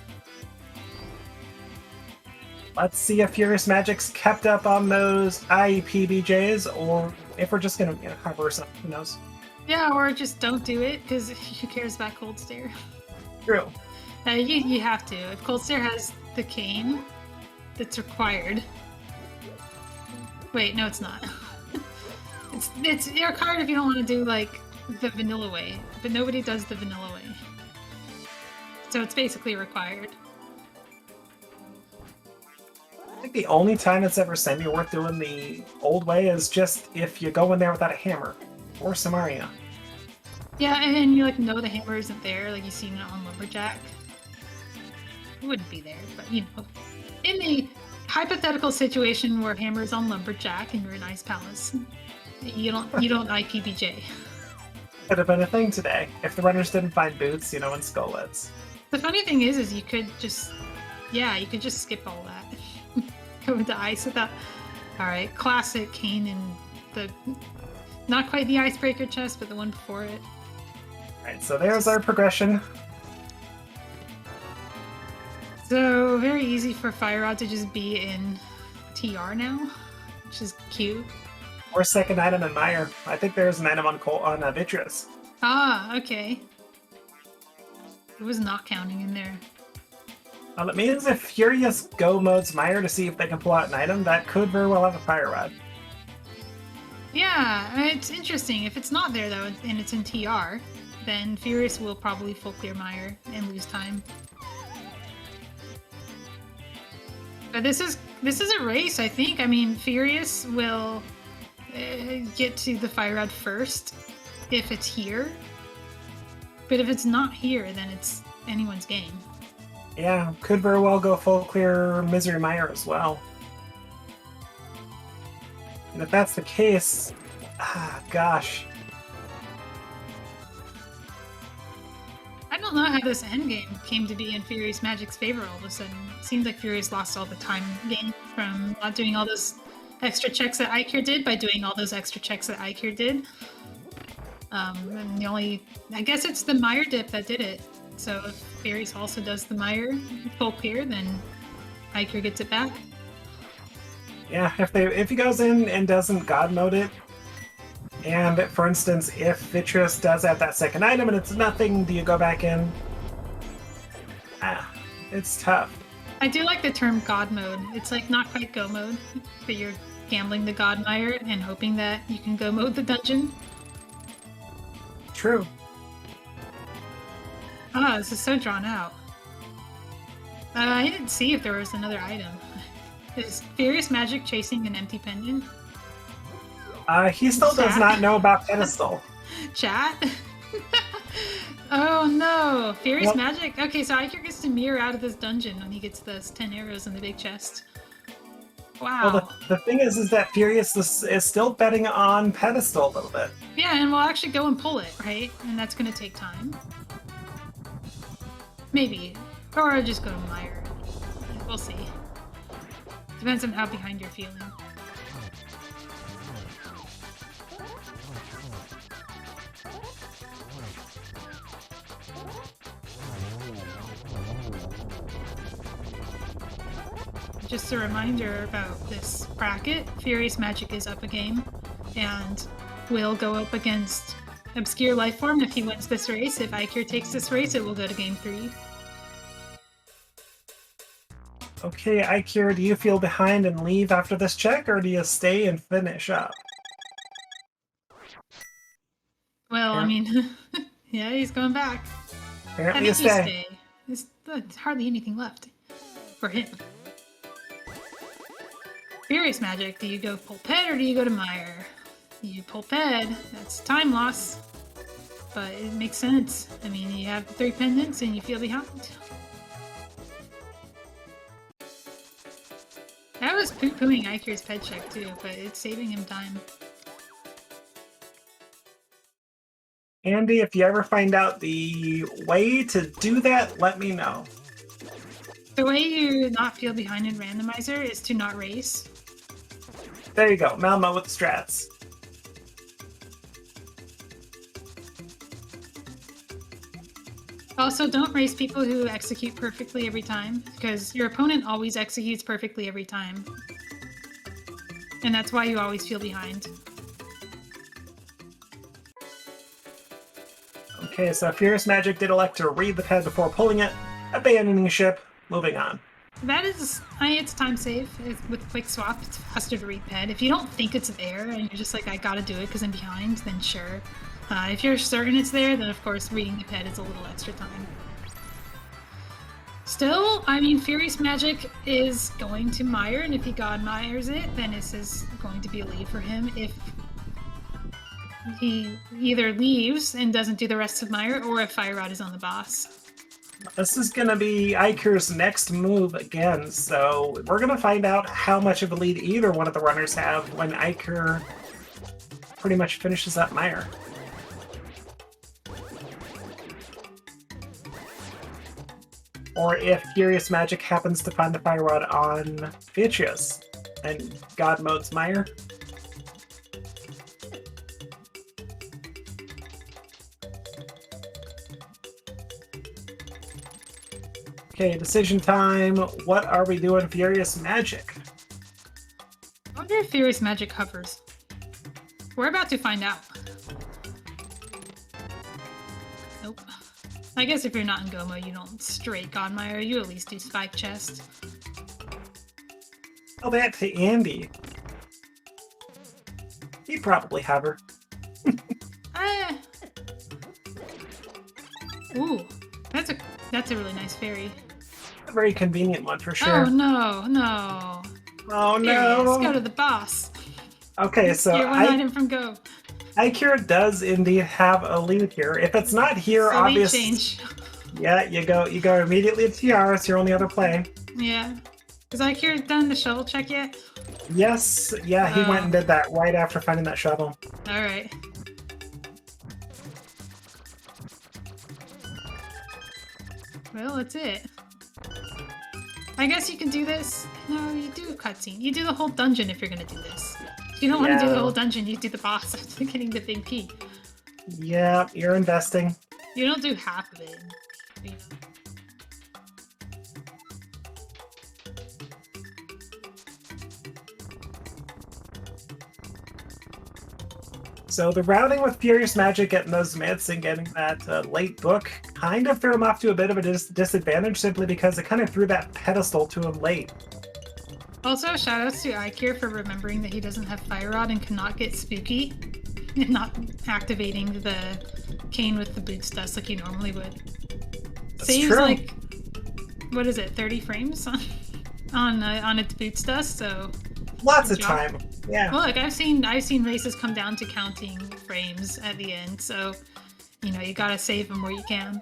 Let's see if FuriousMagic's kept up on those IPBJs, or if we're just going to hover something. Who knows? Yeah, or just don't do it, because who cares about Cold Stare? True. You have to. If Cold Stare has the cane that's required... Wait, no it's not. it's required if you don't want to do, like, the vanilla way, but nobody does the vanilla way. So it's basically required. think the only time it's ever semi-worth doing the old way is just if you go in there without a hammer or Samaria. Yeah, and you like know the hammer isn't there, like you seen it on Lumberjack. It wouldn't be there, but you know. In the hypothetical situation where hammer's on Lumberjack and you're in Ice Palace, you don't IPBJ. Could have been a thing today if the runners didn't find boots, you know, and skullets. The funny thing is you could just, you could just skip all that. Go into ice without. All right, classic Kane and the, not quite the icebreaker chest, but the one before it. All right, so there's our progression. So very easy for Fire Rod to just be in TR now, which is cute. Or second item in Mire. I think there's an item on Vitreous. Ah, okay. It was not counting in there. Well, it means if Furious go modes Mire to see if they can pull out an item, that could very well have a Fire Rod. Yeah, it's interesting. If it's not there though, and it's in TR, then Furious will probably full clear Mire and lose time. But this is a race, I think. I mean, Furious will get to the Fire Rod first if it's here. But if it's not here, then it's anyone's game. Yeah, could very well go full clear Misery Mire as well. And if that's the case, gosh. I don't know how this endgame came to be in FuriousMagic's favor all of a sudden. It seems like Furious lost all the time gained from not doing all those extra checks that Eykir did by doing all those extra checks that Eykir did. And the only, I guess it's the Mire dip that did it. So if Furious also does the Mire full clear, then Eykir gets it back. Yeah, if he goes in and doesn't God mode it, and for instance, if Vitreous does have that second item and it's nothing, do you go back in? It's tough. I do like the term God mode. It's like not quite go mode, but you're gambling the God Mire and hoping that you can go mode the dungeon. True. Ah, this is so drawn out. I didn't see if there was another item. Is FuriousMagic chasing an empty pendant? He still does not know about Pedestal. Chat? Oh no! FuriousMagic? Okay, so Eykir gets to mirror out of this dungeon when he gets those 10 arrows in the big chest. Wow. Well, the thing is that Furious is still betting on Pedestal a little bit. Yeah, and we'll actually go and pull it, right? And that's gonna take time. Maybe. Or just go to Mire. We'll see. Depends on how behind you're feeling. Just a reminder about this bracket. FuriousMagic is up a game and will go up against Obscure Lifeform if he wins this race. If Eykir takes this race, it will go to game 3. Okay, Eykir, do you feel behind and leave after this check, or do you stay and finish up? Well, I mean, yeah, he's going back. Apparently I think you stay. There's hardly anything left for him. FuriousMagic, do you go Pulped or do you go to Mire? You Pulped, that's time loss. But it makes sense. I mean, you have 3 pendants and you feel behind. I was poo-pooing Eykir's ped check too, but it's saving him time. Andy, if you ever find out the way to do that, let me know. The way you not feel behind in Randomizer is to not race. There you go, Malmo with the strats. Also, don't race people who execute perfectly every time, because your opponent always executes perfectly every time. And that's why you always feel behind. Okay, so FuriousMagic did elect to read the ped before pulling it, abandoning ship, moving on. That is, it's time safe. With quick swap, it's faster to read ped. If you don't think it's there and you're just like, I gotta do it because I'm behind, then sure. If you're certain it's there, then of course reading the ped is a little extra time. Still, I mean, FuriousMagic is going to Mire, and if he God Mires it, then this is going to be a lead for him. If he either leaves and doesn't do the rest of Mire, or if Fire Rod is on the boss. This is going to be Eykir's next move again, so we're going to find out how much of a lead either one of the runners have when Eykir pretty much finishes up Mire. Or if FuriousMagic happens to find the Fire Rod on Vitreous and God modes Mire. Okay, decision time. What are we doing, FuriousMagic? I wonder if FuriousMagic hovers. We're about to find out. Nope. I guess if you're not in Go mode, you don't straight God Mire, you at least do Spike Chest. Oh, that to Andy. He'd probably hover. Ooh, that's a really nice fairy. A very convenient one for sure. Oh no, no. Oh Here, no! let's go to the boss. Okay, so You're one item from Go. Eykir does indeed have a lead here. If it's not here, So obviously, change. yeah, you go immediately to TR. It's your only other play. Yeah. Has Eykir done the shovel check yet? Yes, yeah, he Oh. went and did that right after finding that shovel. All right. Well, that's it. I guess you can do this. No, you do a cutscene. You do the whole dungeon if you're gonna do this. If you don't want to do the Yeah. whole dungeon, you do the boss after getting the big P. Yeah, you're investing. You don't do half of it. You know. So the routing with FuriousMagic getting those myths and getting that late book kind of threw him off to a bit of a disadvantage simply because it kind of threw that pedestal to him late. Also, shoutouts to Eykir for remembering that he doesn't have Fire Rod and cannot get spooky and not activating the cane with the boots dust like you normally would. That's Saves true. like, what is it, 30 frames on its boots dust, so... Lots Good of job. time. Yeah. Well, look, I've seen races come down to counting frames at the end, so, you know, you gotta save them where you can.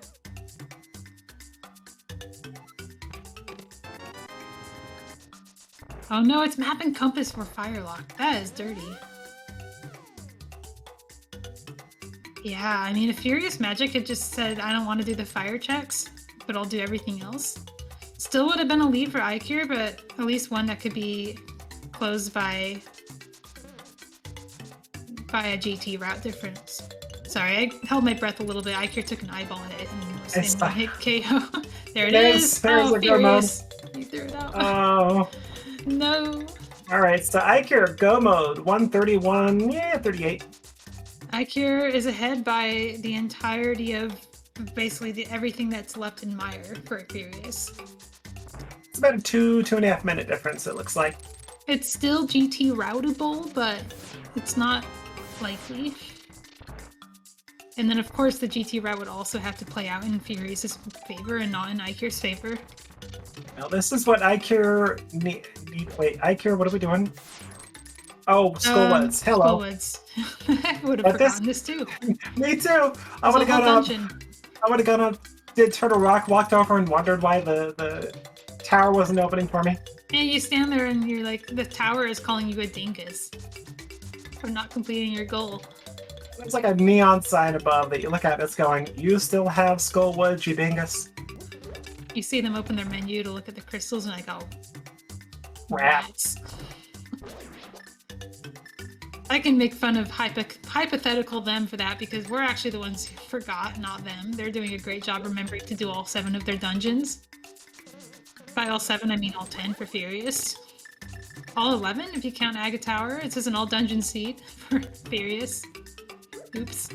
Oh no, it's map and compass for Firelock. That is dirty. Yeah, I mean, if FuriousMagic had just said, I don't want to do the fire checks, but I'll do everything else, still would have been a lead for Eykir, but at least one that could be closed by a GT route difference. Sorry, I held my breath a little bit. Eykir took an eyeball hit and was It's in one hit KO. There it There's- is. there's Oh, a go mode. Furious. You threw it out. Oh. No. Alright, so Eykir, go mode. 131, yeah, 38. Eykir is ahead by the entirety of basically everything that's left in Mire for Furious. It's about a 2.5 minute difference, it looks like. It's still GT routable, but it's not likely. And then, of course, the GT route would also have to play out in Furious's favor and not in Eykir's favor. Now, this is what Eykir need. Wait, Eykir, what are we doing? Oh, Skullwoods. Hello. Skullwoods. I would have But this- forgotten this too. Me too. I It's would a have whole gone up. dungeon. I would have gone up, did Turtle Rock, walked over and wondered why the tower wasn't opening for me. And you stand there and you're like, the tower is calling you a dingus for not completing your goal. There's like a neon sign above that you look at that's going, you still have Skullwoods, you dingus. You see them open their menu to look at the crystals and I go, Rats. I can make fun of hypothetical them for that because we're actually the ones who forgot, not them. They're doing a great job remembering to do all 7 of their dungeons. By all 7, I mean all 10 for Furious. All 11 if you count Aga Tower. It says an all dungeon seat for Furious. Oops.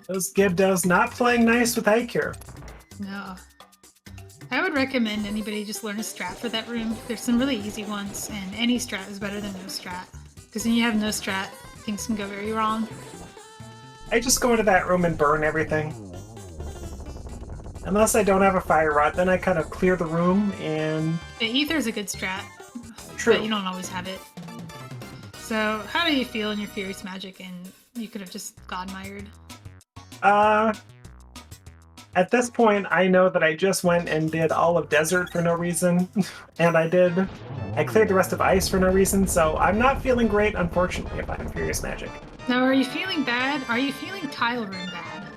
Those Gibdos not playing nice with Eykir. No. I would recommend anybody just learn a strat for that room. There's some really easy ones, and any strat is better than no strat. Because when you have no strat, things can go very wrong. I just go into that room and burn everything. Unless I don't have a fire rod, then I kind of clear the room and... The ether's a good strat. True. But you don't always have it. So, how do you feel in your Furious Magic, and you could have just God-mired? At this point, I know that I just went and did all of Desert for no reason, and I cleared the rest of Ice for no reason, so I'm not feeling great, unfortunately, if I'm Furious Magic. Now, are you feeling bad? Are you feeling Tile Room bad?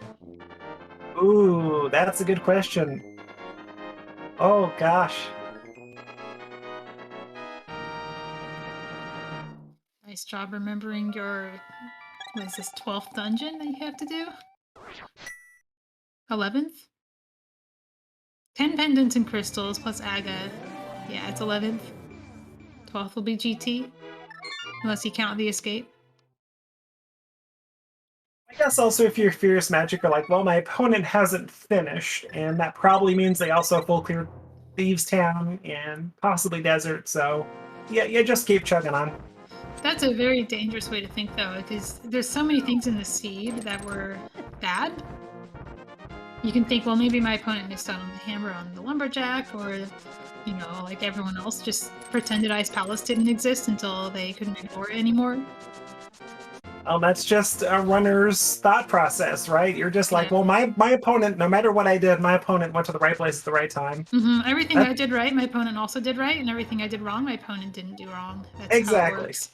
Ooh, that's a good question. Oh, gosh. Nice job remembering your, what is this, 12th dungeon that you have to do? 11th? 10 pendants and crystals plus Aga. Yeah, it's 11th. 12th will be GT. Unless you count the escape. I guess also if you're Furious Magic, you're like, well, my opponent hasn't finished, and that probably means they also full cleared Thieves Town and possibly Desert, so yeah, you just keep chugging on. That's a very dangerous way to think, though, because there's so many things in the seed that were bad. You can think, well, maybe my opponent missed out on the hammer on the lumberjack, or, you know, like everyone else, just pretended Ice Palace didn't exist until they couldn't ignore it anymore. Well, that's just a runner's thought process, right? You're just like, well, my opponent, no matter what I did, my opponent went to the right place at the right time. Mm-hmm. Everything I did right, my opponent also did right, and everything I did wrong, my opponent didn't do wrong. That's exactly. How it works.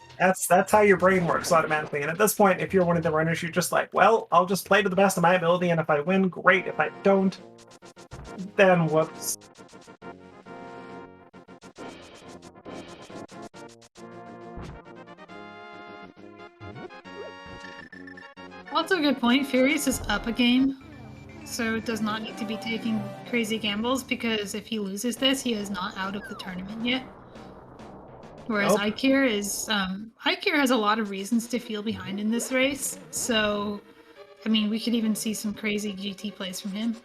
That's how your brain works automatically. And at this point, if you're one of the runners, you're just like, well, I'll just play to the best of my ability, and if I win, great. If I don't, then whoops. Also a good point, Furious is up a game, so does not need to be taking crazy gambles, because if he loses this, he is not out of the tournament yet. Whereas Eykir is, Eykir has a lot of reasons to feel behind in this race, so, I mean, we could even see some crazy GT plays from him.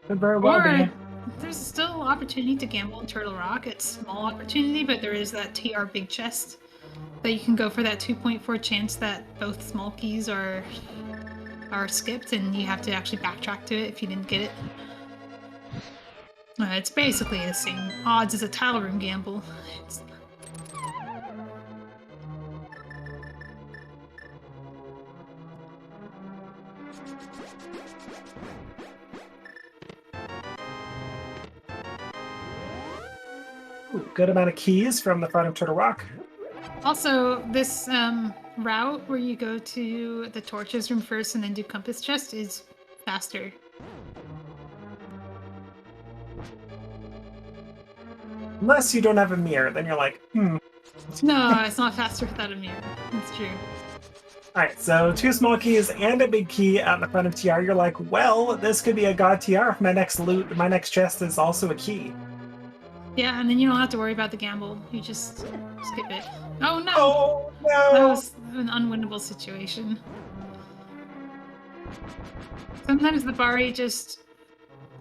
Could very well be. There's still opportunity to gamble in Turtle Rock. It's small opportunity, but there is that TR big chest that you can go for that 2.4 chance that both small keys are skipped, and you have to actually backtrack to it if you didn't get it. It's basically the same odds as a tile room gamble. Ooh, good amount of keys from the front of Turtle Rock. Also, this route where you go to the torches room first and then do compass chest is faster. Unless you don't have a mirror, then you're like, No, it's not faster without a mirror. It's true. Alright, so 2 small keys and a big key out in the front of TR. You're like, well, this could be a god TR if my next loot, my next chest is also a key. Yeah, and then you don't have to worry about the gamble. You just skip it. Oh no! Oh no! That was an unwinnable situation. Sometimes the Bari just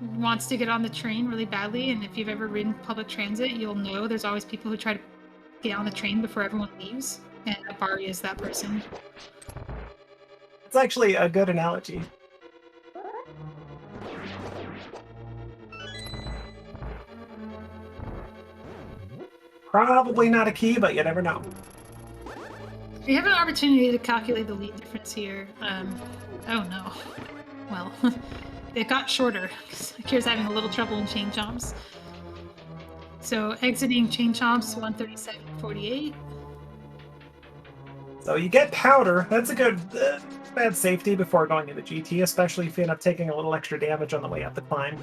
wants to get on the train really badly, and if you've ever ridden public transit, you'll know there's always people who try to get on the train before everyone leaves, and the Bari is that person. It's actually a good analogy. Probably not a key, but you never know. You have an opportunity to calculate the lead difference here. Oh no. Well, it got shorter, because Eykir's having a little trouble in chain chomps. So exiting chain chomps 137.48. So you get powder. That's a good bad safety before going into GT, especially if you end up taking a little extra damage on the way up the climb.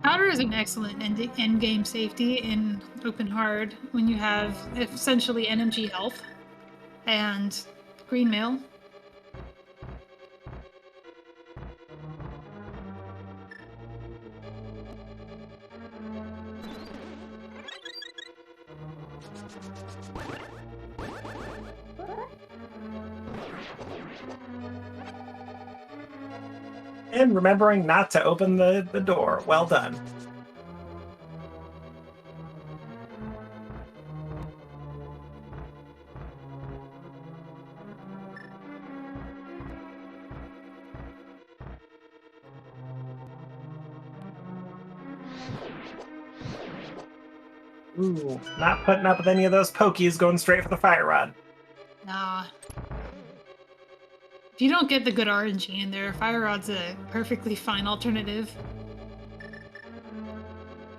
Powder is an excellent end game safety in open hard when you have essentially NMG health and green mail. And remembering not to open the door. Well done. Ooh, not putting up with any of those pokies, going straight for the fire rod. Nah. If you don't get the good RNG in there, Fire Rod's a perfectly fine alternative.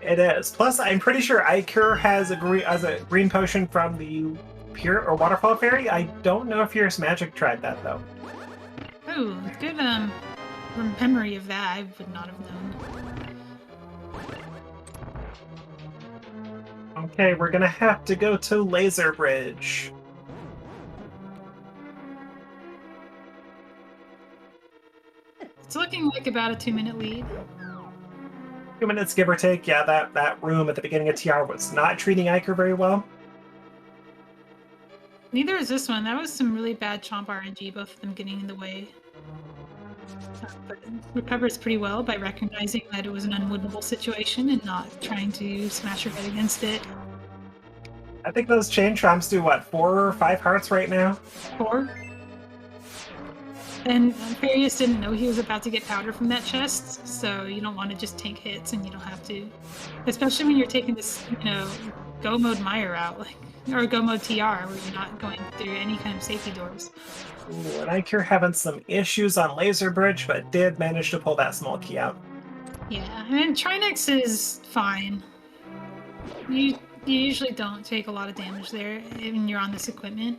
It is. Plus, I'm pretty sure Eykir has a green potion from the Pure or Waterfall Fairy. I don't know if FuriousMagic tried that, though. Oh, good memory of that. I would not have known. Okay, we're gonna have to go to Laser Bridge. It's looking like about a 2-minute lead. 2 minutes, give or take. Yeah, that room at the beginning of TR was not treating Eykir very well. Neither is this one. That was some really bad chomp RNG, both of them getting in the way. But it recovers pretty well by recognizing that it was an unwinnable situation and not trying to smash her head against it. I think those chain chomps do, what, 4 or 5 hearts right now? 4. And Furious didn't know he was about to get powder from that chest, so you don't want to just tank hits and you don't have to. Especially when you're taking this, go mode Mire out, or go mode TR, where you're not going through any kind of safety doors. Ooh, and Eykir having some issues on Laser Bridge, but did manage to pull that small key out. Yeah, and Trinex is fine. You usually don't take a lot of damage there when you're on this equipment.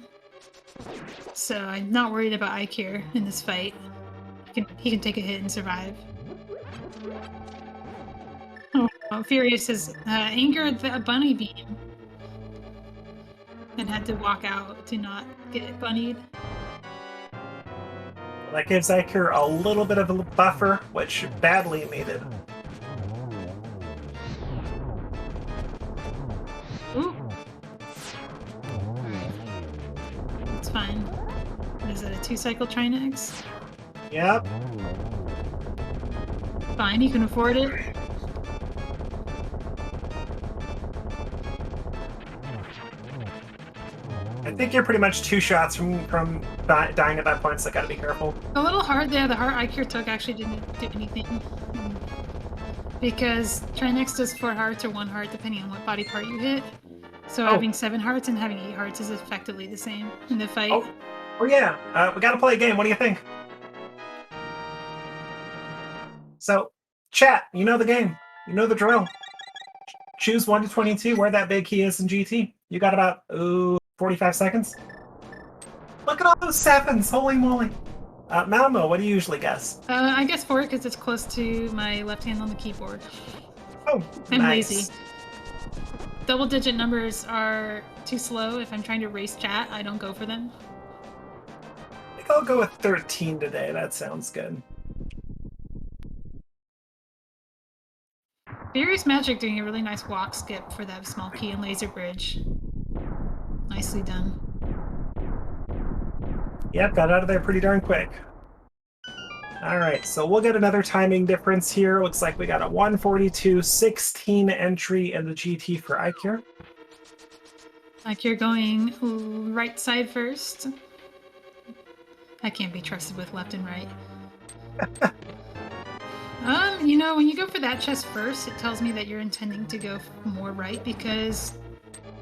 So I'm not worried about Eykir in this fight. He can take a hit and survive. Oh, Furious has angered the bunny beam and had to walk out to not get bunnied. That gives Eykir a little bit of a buffer, which badly needed. Ooh. It's fine. What is it, a 2-cycle Trinex? Yep. Fine, you can afford it. I think you're pretty much 2 shots from dying at that point, so gotta be careful. A little hard there. The heart Eykir took actually didn't do anything. Because Trinex does 4 hearts or 1 heart depending on what body part you hit. So having 7 hearts and having 8 hearts is effectively the same in the fight. Oh yeah, we gotta play a game. What do you think? So, chat, you know the game. You know the drill. Choose 1 to 22 where that big key is in GT. You got about 45 seconds. Look at all those 7s! Holy moly! Malmo, what do you usually guess? I guess 4 because it's close to my left hand on the keyboard. Oh, I'm nice. lazy. Double-digit numbers are too slow. If I'm trying to race chat, I don't go for them. I think I'll go with 13 today. That sounds good. FuriousMagic doing a really nice walk skip for that small key and laser bridge. Nicely done. Yep, got out of there pretty darn quick. Alright, so we'll get another timing difference here. Looks like we got a 1:42:16 entry in the GT for Eykir. Eykir going right side first. I can't be trusted with left and right. When you go for that chest first, it tells me that you're intending to go more right, because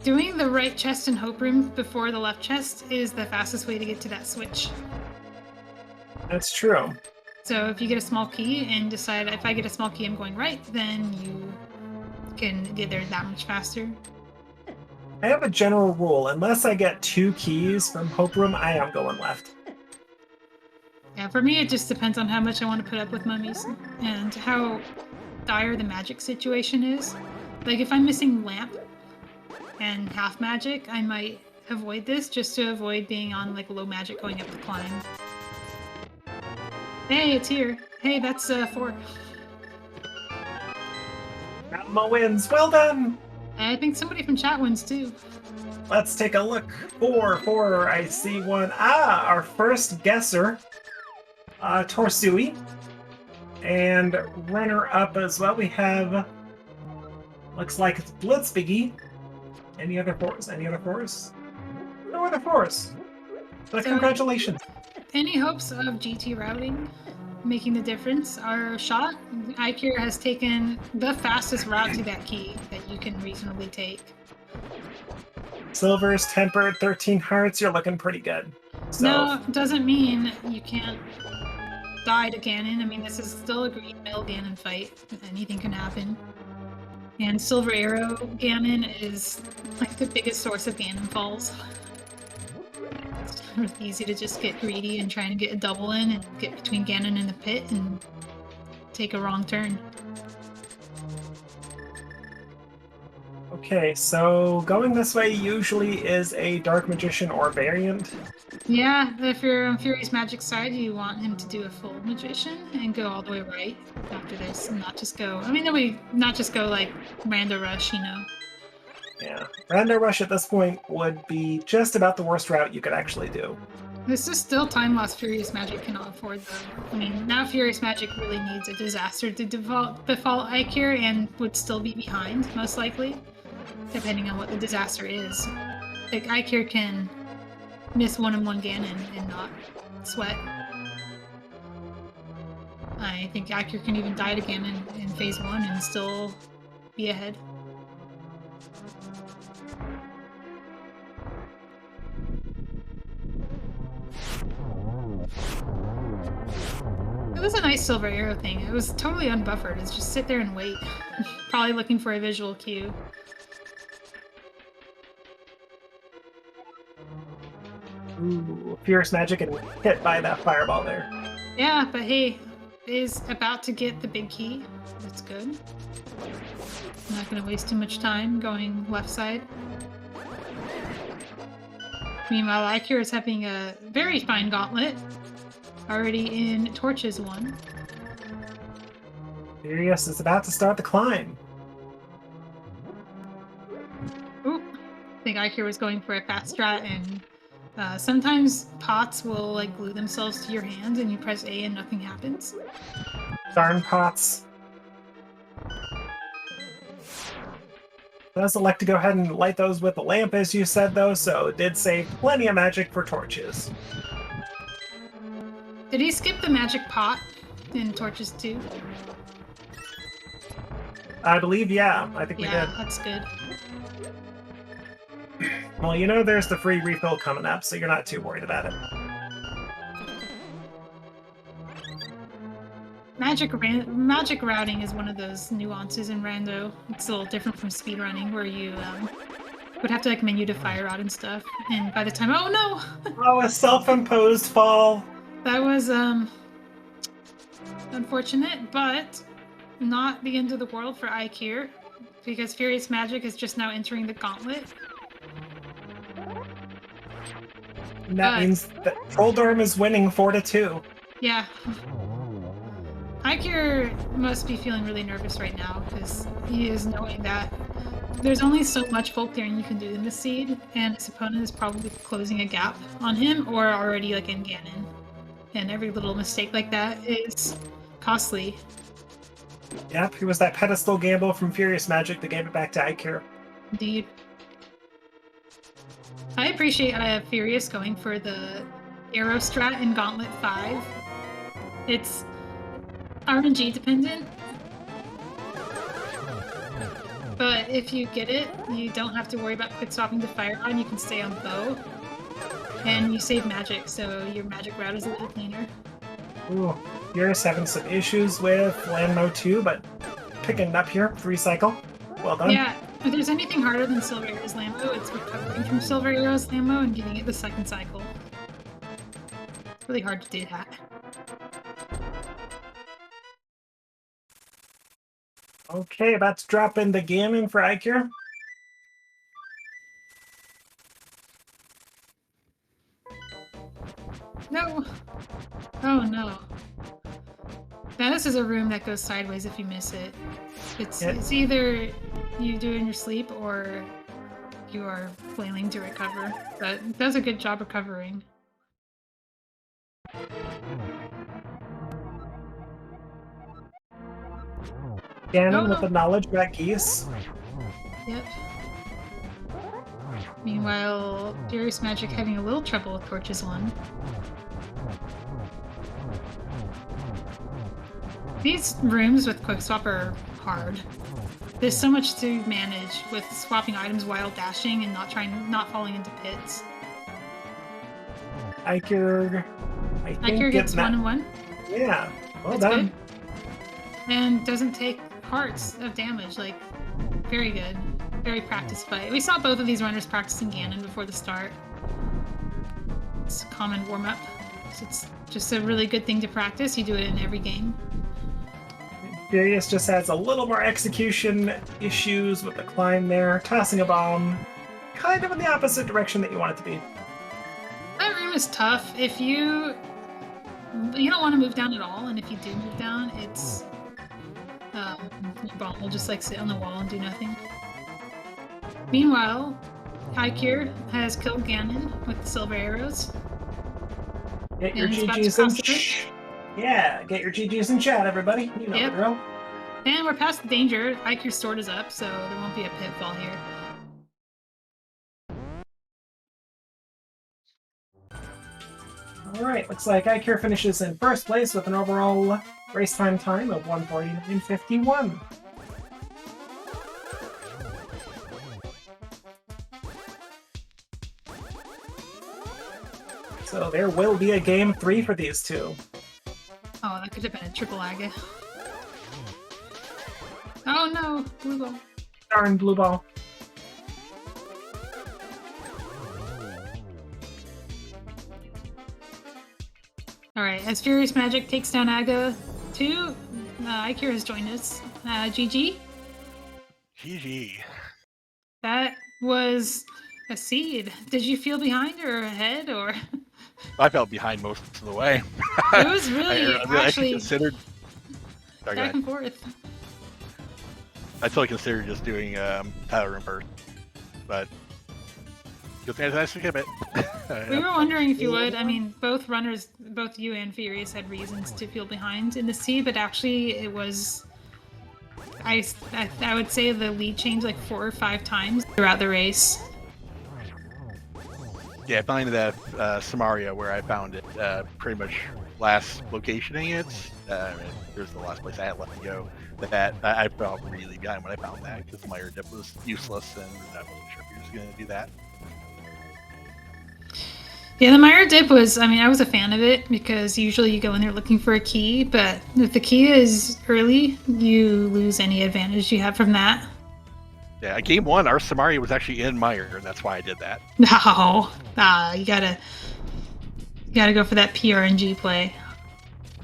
doing the right chest and hope room before the left chest is the fastest way to get to that switch. That's true. So if you get a small key and decide, if I get a small key, I'm going right, then you can get there that much faster. I have a general rule. Unless I get 2 keys from Hope Room, I am going left. Yeah, for me, it just depends on how much I want to put up with mummies and how dire the magic situation is. Like, if I'm missing lamp and half magic, I might avoid this just to avoid being on, like, low magic going up the climb. Hey, it's here. Hey, that's 4. Malmo wins. Well done! I think somebody from chat wins, too. Let's take a look. 4, I see one. Our first guesser, Torsui. And runner-up as well, we have... Looks like it's Blitzbiggy. Any other fours? Any other fours? No other fours. But So- congratulations. Any hopes of GT routing making the difference are shot? Eykir has taken the fastest route to that key that you can reasonably take. Silver's tempered, 13 hearts, you're looking pretty good. So, No, doesn't mean you can't die to Ganon. I mean, this is still a green male Ganon fight. Anything can happen. And Silver Arrow Ganon is like the biggest source of Ganon falls. It's really easy to just get greedy and try and get a double in and get between Ganon and the pit and take a wrong turn. okay, so going this way usually is a Dark Magician or variant. Yeah, if you're on FuriousMagic's side, you want him to do a full Magician and go all the way right after this and not just go... I mean, not just go like Rando Rush, you know. Yeah, Rando Rush at this point would be just about the worst route you could actually do. This is still time loss FuriousMagic cannot afford, though. I mean, now FuriousMagic really needs a disaster to befall Eykir and would still be behind, most likely, depending on what the disaster is. Like, Eykir can miss 1-on-1 Ganon and not sweat. I think Eykir can even die to Ganon in Phase 1 and still be ahead. It was a nice Silver Arrow thing. It was totally unbuffered. It's just sit there and wait. Probably looking for a visual cue. Ooh, FuriousMagic and hit by that fireball there. Yeah, but hey, is about to get the big key. That's good. I'm not going to waste too much time going left side. Meanwhile, Eykir is having a very fine gauntlet. Already in Torches 1. Furious is about to start the climb. Oop. I think Eykir was going for a fast strat, and sometimes pots will like glue themselves to your hand and you press A and nothing happens. Darn pots. Does elect to go ahead and light those with the lamp, as you said, though, so it did save plenty of magic for torches. Did he skip the magic pot in Torches 2? I believe, yeah. I think we Yeah, did. that's good. Well, you know there's the free refill coming up, so you're not too worried about it. Magic routing is one of those nuances in Rando. It's a little different from speedrunning, where you would have to like menu to fire out and stuff. And by the time, oh no! Oh, a self-imposed fall! That was unfortunate, but not the end of the world for Eykir, because FuriousMagic is just now entering the gauntlet. And that means that Trolldorm is winning 4-2. Yeah. Eykir must be feeling really nervous right now, because he is knowing that there's only so much full clearing you can do in the seed, and his opponent is probably closing a gap on him, or already like in Ganon. And every little mistake like that is costly. Yep, it was that pedestal gamble from FuriousMagic that gave it back to Eykir. Indeed. I appreciate Furious going for the arrow strat in Gauntlet 5. It's RNG dependent, but if you get it, you don't have to worry about quick swapping to fire on. You can stay on bow, and you save magic, so your magic route is a little cleaner. Ooh, Furious having some issues with land mode 2, but picking it up here, free cycle. Well done. Yeah, if there's anything harder than Silver Arrow's Lambo, it's recovering from Silver Arrow's Lambo and getting it the second cycle. It's really hard to do that. Okay, about to drop in the Ganon for Eykir. No! Oh no. Now this is a room that goes sideways if you miss it. It's either you do it in your sleep or you are flailing to recover. But it does a good job recovering. Ganon Oh, with no. the knowledge about geese. Yep. Meanwhile, FuriousMagic having a little trouble with Torches 1. These rooms with Quickswap are hard. There's so much to manage with swapping items while dashing and not falling into pits. Eykir, I think Eykir gets getting 1 that. and 1. Yeah, well That's done. good. And doesn't take hearts of damage. Like, very good. Very practiced fight. We saw both of these runners practicing Ganon before the start. It's a common warm-up. So it's just a really good thing to practice. You do it in every game. Furious just has a little more execution issues with the climb there, tossing a bomb, kind of in the opposite direction that you want it to be. That room is tough. If you don't want to move down at all, and if you do move down, it's your bomb will just like sit on the wall and do nothing. Meanwhile, Eykir has killed Ganon with the silver arrows. Get your And he's about to GGs in cross the bridge. Yeah, get your GGs in chat, everybody. You know Yep. the drill. And we're past the danger. Eykir's sword is up, so there won't be a pitfall here. Alright, looks like Eykir finishes in first place with an overall race time of 1:49.51. So there will be a game 3 for these two. Oh, that could have been a triple Aga. Oh no, blue ball. Darn blue ball. Alright, as FuriousMagic takes down Aga 2, Eykir has joined us. GG. GG. That was a seed. Did you feel behind or ahead, or? I felt behind most of the way. It was really I actually considered. Sorry, go back ahead. and forth. I totally considered just doing Tyler in first, but good thing I skip it. We were wondering if you would. I mean, both runners, both you and Furious, had reasons to feel behind in the sea, but actually it was. I would say the lead changed like 4 or 5 times throughout the race. Yeah, finally that Samaria where I found it, pretty much last locationing it. There's the last place I had left to go. That I felt really behind when I found that because the Meyer dip was useless, and I wasn't sure if he was going to do that. Yeah, the Meyer dip was, I mean, I was a fan of it because usually you go in there looking for a key, but if the key is early, you lose any advantage you have from that. Yeah, game 1, our Samaria was actually in Meyer, and that's why I did that. No, you gotta go for that PRNG play,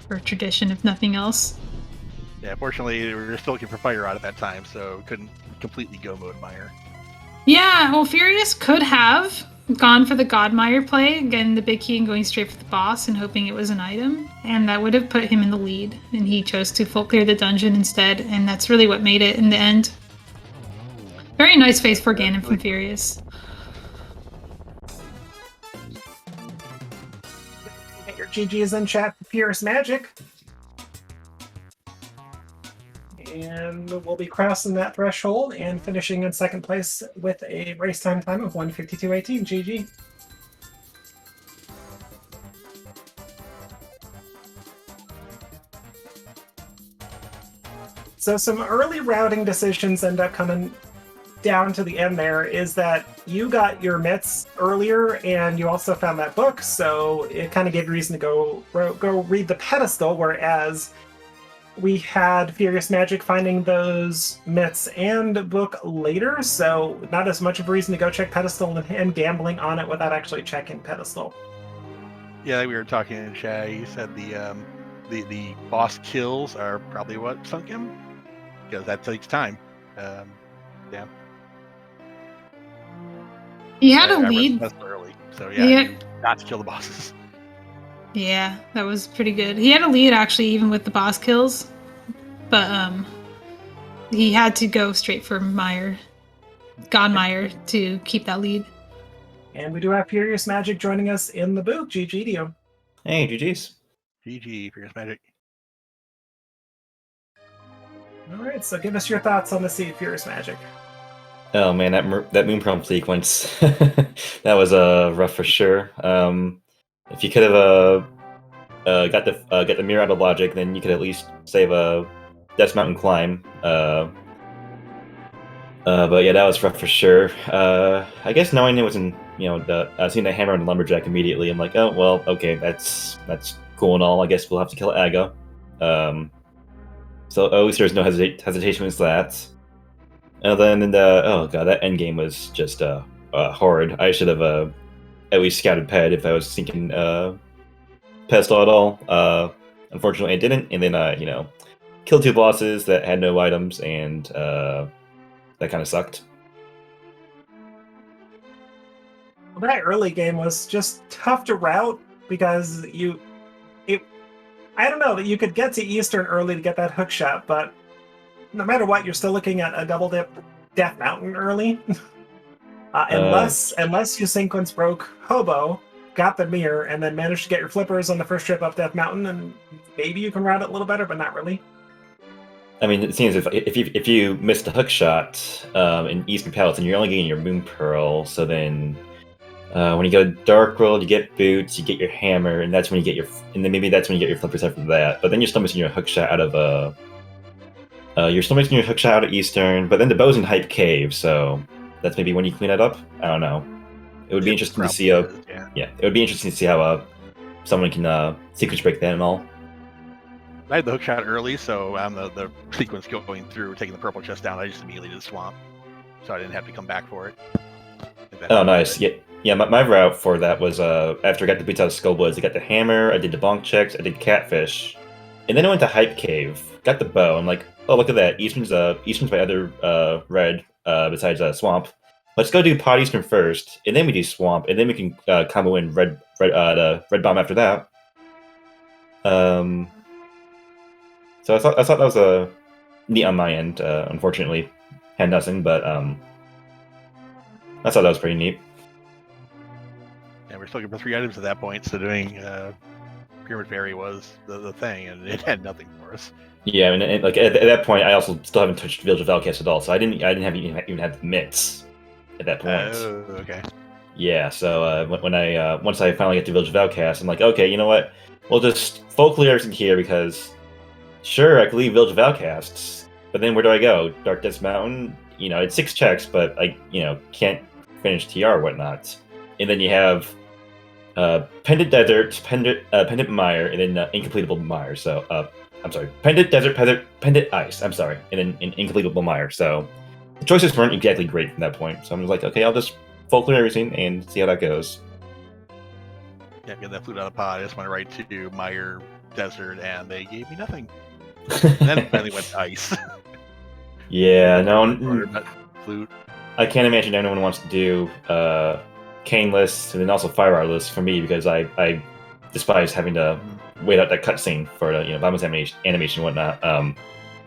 for tradition, if nothing else. Yeah, fortunately, we were still looking for Fire Rod at that time, so couldn't completely go mode Meyer. Yeah, well, Furious could have gone for the Godmire play, getting the big key and going straight for the boss and hoping it was an item, and that would have put him in the lead, and he chose to full clear the dungeon instead, and that's really what made it in the end. Very nice phase for Ganon from Furious. Get your GGs in chat for FuriousMagic. And we'll be crossing that threshold and finishing in second place with a race time of 1:52.18. GG. So some early routing decisions end up coming down to the end there. Is that you got your mitts earlier and you also found that book, so it kind of gave you reason to go read the pedestal, whereas we had FuriousMagic finding those myths and book later, so not as much of a reason to go check pedestal and gambling on it without actually checking pedestal. Yeah, we were talking in chat. You said the boss kills are probably what sunk him, because that takes time. Yeah. He had a I read lead. the pedestal early, so yeah, you not to kill the bosses. Yeah, that was pretty good. He had a lead actually, even with the boss kills, but he had to go straight for Godmire to keep that lead. And we do have FuriousMagic joining us in the booth. GG to you. Hey, GG's. GG, FuriousMagic. All right, so give us your thoughts on the Sea of FuriousMagic. Oh man, that moon problem sequence, that was rough for sure. If you could have got the mirror out of logic, then you could at least save a Death Mountain climb. But yeah, that was rough for sure. I guess knowing it was in, seeing the hammer and the lumberjack immediately, I'm like, oh well, okay, that's cool and all. I guess we'll have to kill Aga. So at least there's no hesitation with that. And then oh god, that end game was just horrid. I should have at least scouted Ped if I was thinking Pestle at all. Unfortunately, I didn't, and then killed 2 bosses that had no items, and that kind of sucked. Well, that early game was just tough to route because I don't know that you could get to Eastern early to get that hook shot, but no matter what, you're still looking at a double dip Death Mountain early. Unless you sequence broke Hobo, got the mirror, and then managed to get your flippers on the first trip up Death Mountain, and maybe you can route it a little better, but not really. I mean, it seems if you missed a hook shot in Eastern Palace, and you're only getting your Moon Pearl, so then when you go to Dark World, you get boots, you get your hammer, and that's when you get and then maybe that's when you get your flippers after that. But then you're still missing your hook shot out of Eastern. But then the bow's in Hype Cave, so that's maybe when you clean it up. I don't know. It would be interesting to see it would be interesting to see how someone can sequence break that and all. I had the hook shot early, so on the sequence going through, taking the purple chest down, I just immediately did swamp, so I didn't have to come back for it. Oh, nice. Yeah. My route for that was after I got the boots out of Skullblades, I got the hammer, I did the bonk checks, I did catfish, and then I went to Hype Cave, got the bow. I'm like, oh, look at that. Eastern's my other red besides swamp. Let's go do Pot Eastern first, and then we do swamp, and then we can combo in the red bomb after that. So I thought that was a neat on my end. Unfortunately, had nothing, but I thought that was pretty neat. Yeah, we're still looking for 3 items at that point, so doing Pyramid Fairy was the thing, and it had nothing for us. Yeah, and like at that point, I also still haven't touched Village of Valcast at all, so I didn't even have the mitts at that point. Oh, okay. Yeah, so once I finally get to Village of Valcast, I'm like, okay, you know what? We'll just folklore everything here because sure, I could leave Village of Outcasts, but then where do I go? Dark Death Mountain? It's 6 checks, but I can't finish TR or whatnot. And then you have Pendant Desert, Pendant Mire, and then Incompletable Mire. So, I'm sorry, Pendant Desert, Pendant Ice, I'm sorry, and then an Incompletable Mire. So, the choices weren't exactly great from that point. So I'm just like, okay, I'll just folklore everything and see how that goes. Yeah, get that flute out of the pot. I just went right to Mire Desert, and they gave me nothing. And then finally went to Ice. Yeah, no. Flute. I can't imagine anyone wants to do Caneless and then also Fireartless for me because I despise having to wait out that cutscene for the Vamos animation and whatnot.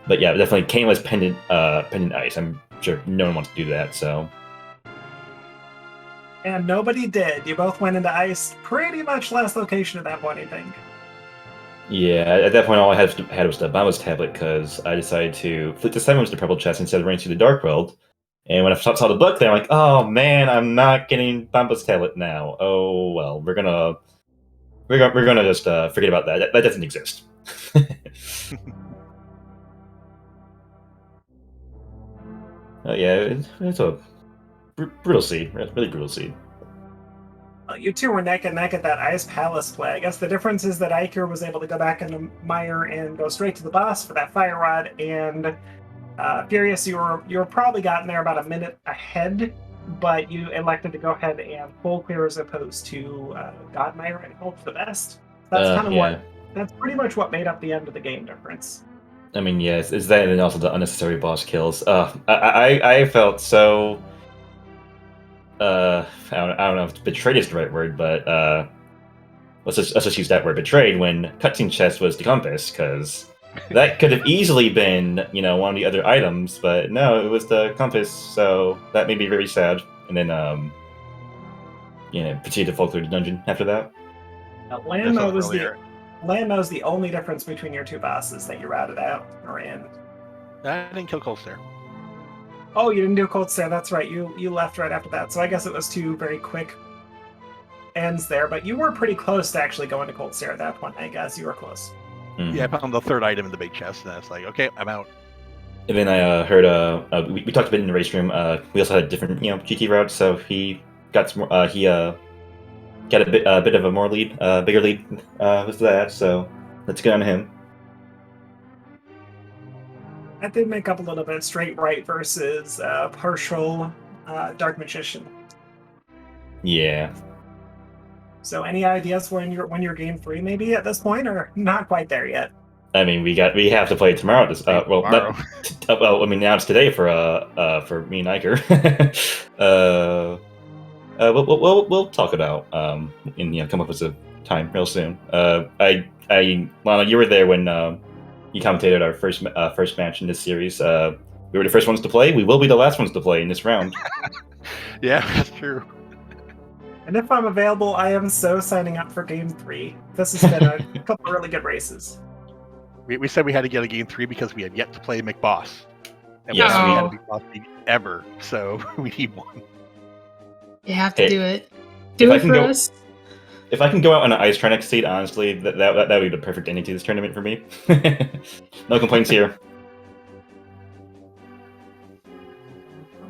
But yeah, definitely Caneless Pendant Ice. I'm sure no one wants to do that. So. And nobody did. You both went into Ice pretty much last location at that point, I think. Yeah, at that point all I had was the Bambos tablet because I decided to flip the 7 with the purple chest instead of running through the Dark World. And when I saw the book there, I'm like, oh man, I'm not getting Bambos tablet now. Oh well, we're gonna just forget about that. That doesn't exist. Yeah, it's a brutal seed, really brutal seed. You two were neck and neck at that Ice Palace play. I guess the difference is that Eykir was able to go back into Mire and go straight to the boss for that fire rod, and Furious, you were probably gotten there about a minute ahead, but you elected to go ahead and full clear as opposed to Godmire and hope for the best. That's kind of that's pretty much what made up the end of the game difference. I mean, yes, it's that and also the unnecessary boss kills. I felt so. I don't know if betrayed is the right word, but let's just use that word, betrayed, when cutscene chest was the compass, because that could have easily been, one of the other items, but no, it was the compass, so that made me very sad. And then, proceeded to fall through the dungeon after that. Land mode was the only difference between your two bosses that you routed out or in. I didn't kill Cold Stare. Oh, you didn't do Cold Stare. That's right. You left right after that. So I guess it was two very quick ends there. But you were pretty close to actually going to Cold Stare at that point. I guess you were close. Mhm. Yeah, I found the third item in the big chest, and it's like, okay, I'm out. And then I heard we talked a bit in the race room. We also had different GT routes, so he got some, he got a bit of a more lead, bigger lead with that. So let's get on him. That did make up a little bit. Straight right versus partial Dark Magician. Yeah. So any ideas when you're game 3 maybe at this point, or not quite there yet? I mean, we have to play tomorrow. Well, Tomorrow. well, I mean, now it's today for me and Eykir. We'll talk about and come up with a time real soon. Lana, you were there when you commentated our first match in this series. We were the first ones to play. We will be the last ones to play in this round. Yeah, that's true. And if I'm available, I am so signing up for game 3. This has been a couple of really good races. We said we had to get a game 3 because we had yet to play McBoss. And Yes, we we- had a McBoss league ever, so we need one. You have to Hey, do it. Do if I it can for go- us. If I can go out on an ice Trinex seat, honestly, that would be the perfect ending to this tournament for me. No complaints here.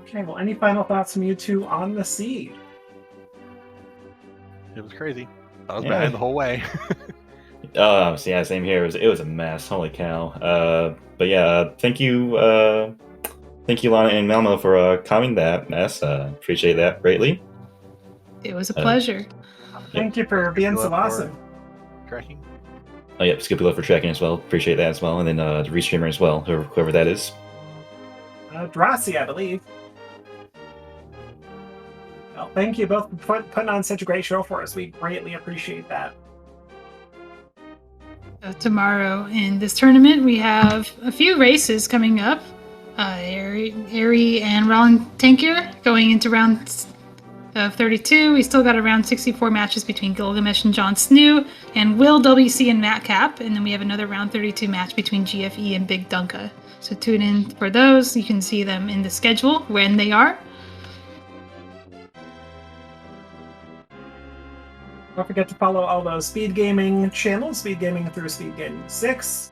Okay, well, any final thoughts from you two on the seed? It was crazy. I was Yeah. behind the whole way. Oh, so yeah, same here. It was a mess. Holy cow. But yeah, thank you, Lana and Malmo for calming that mess. Appreciate that greatly. It was a pleasure. Thank you for being so Go up for awesome. Tracking. Oh yeah, Skippy Love for tracking as well. Appreciate that as well. And then the restreamer as well, whoever that is. Drossi, I believe. Well, thank you both for putting on such a great show for us. We greatly appreciate that. Tomorrow in this tournament, we have a few races coming up. Ari and Roland Tankir going into round of 32. We still got around 64 matches between Gilgamesh and Jon Snoo, and Will, WC, and Matt Cap. And then we have another round 32 match between GFE and Big Dunka. So tune in for those. You can see them in the schedule when they are. Don't forget to follow all those Speed Gaming channels, Speed Gaming through Speed Gaming 6,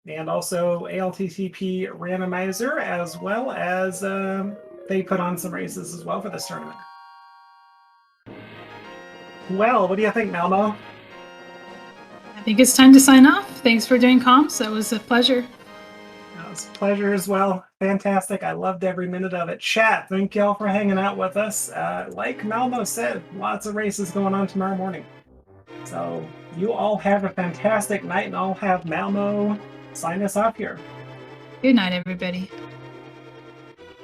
and also ALTTP Randomizer, as well as they put on some races as well for this tournament. Well, what do you think, Malmo? I think it's time to sign off. Thanks for doing comms. That was a pleasure. It was a pleasure as well. Fantastic. I loved every minute of it. Chat, thank you all for hanging out with us. Like Malmo said, lots of races going on tomorrow morning. So you all have a fantastic night, and I'll have Malmo sign us off here. Good night, everybody.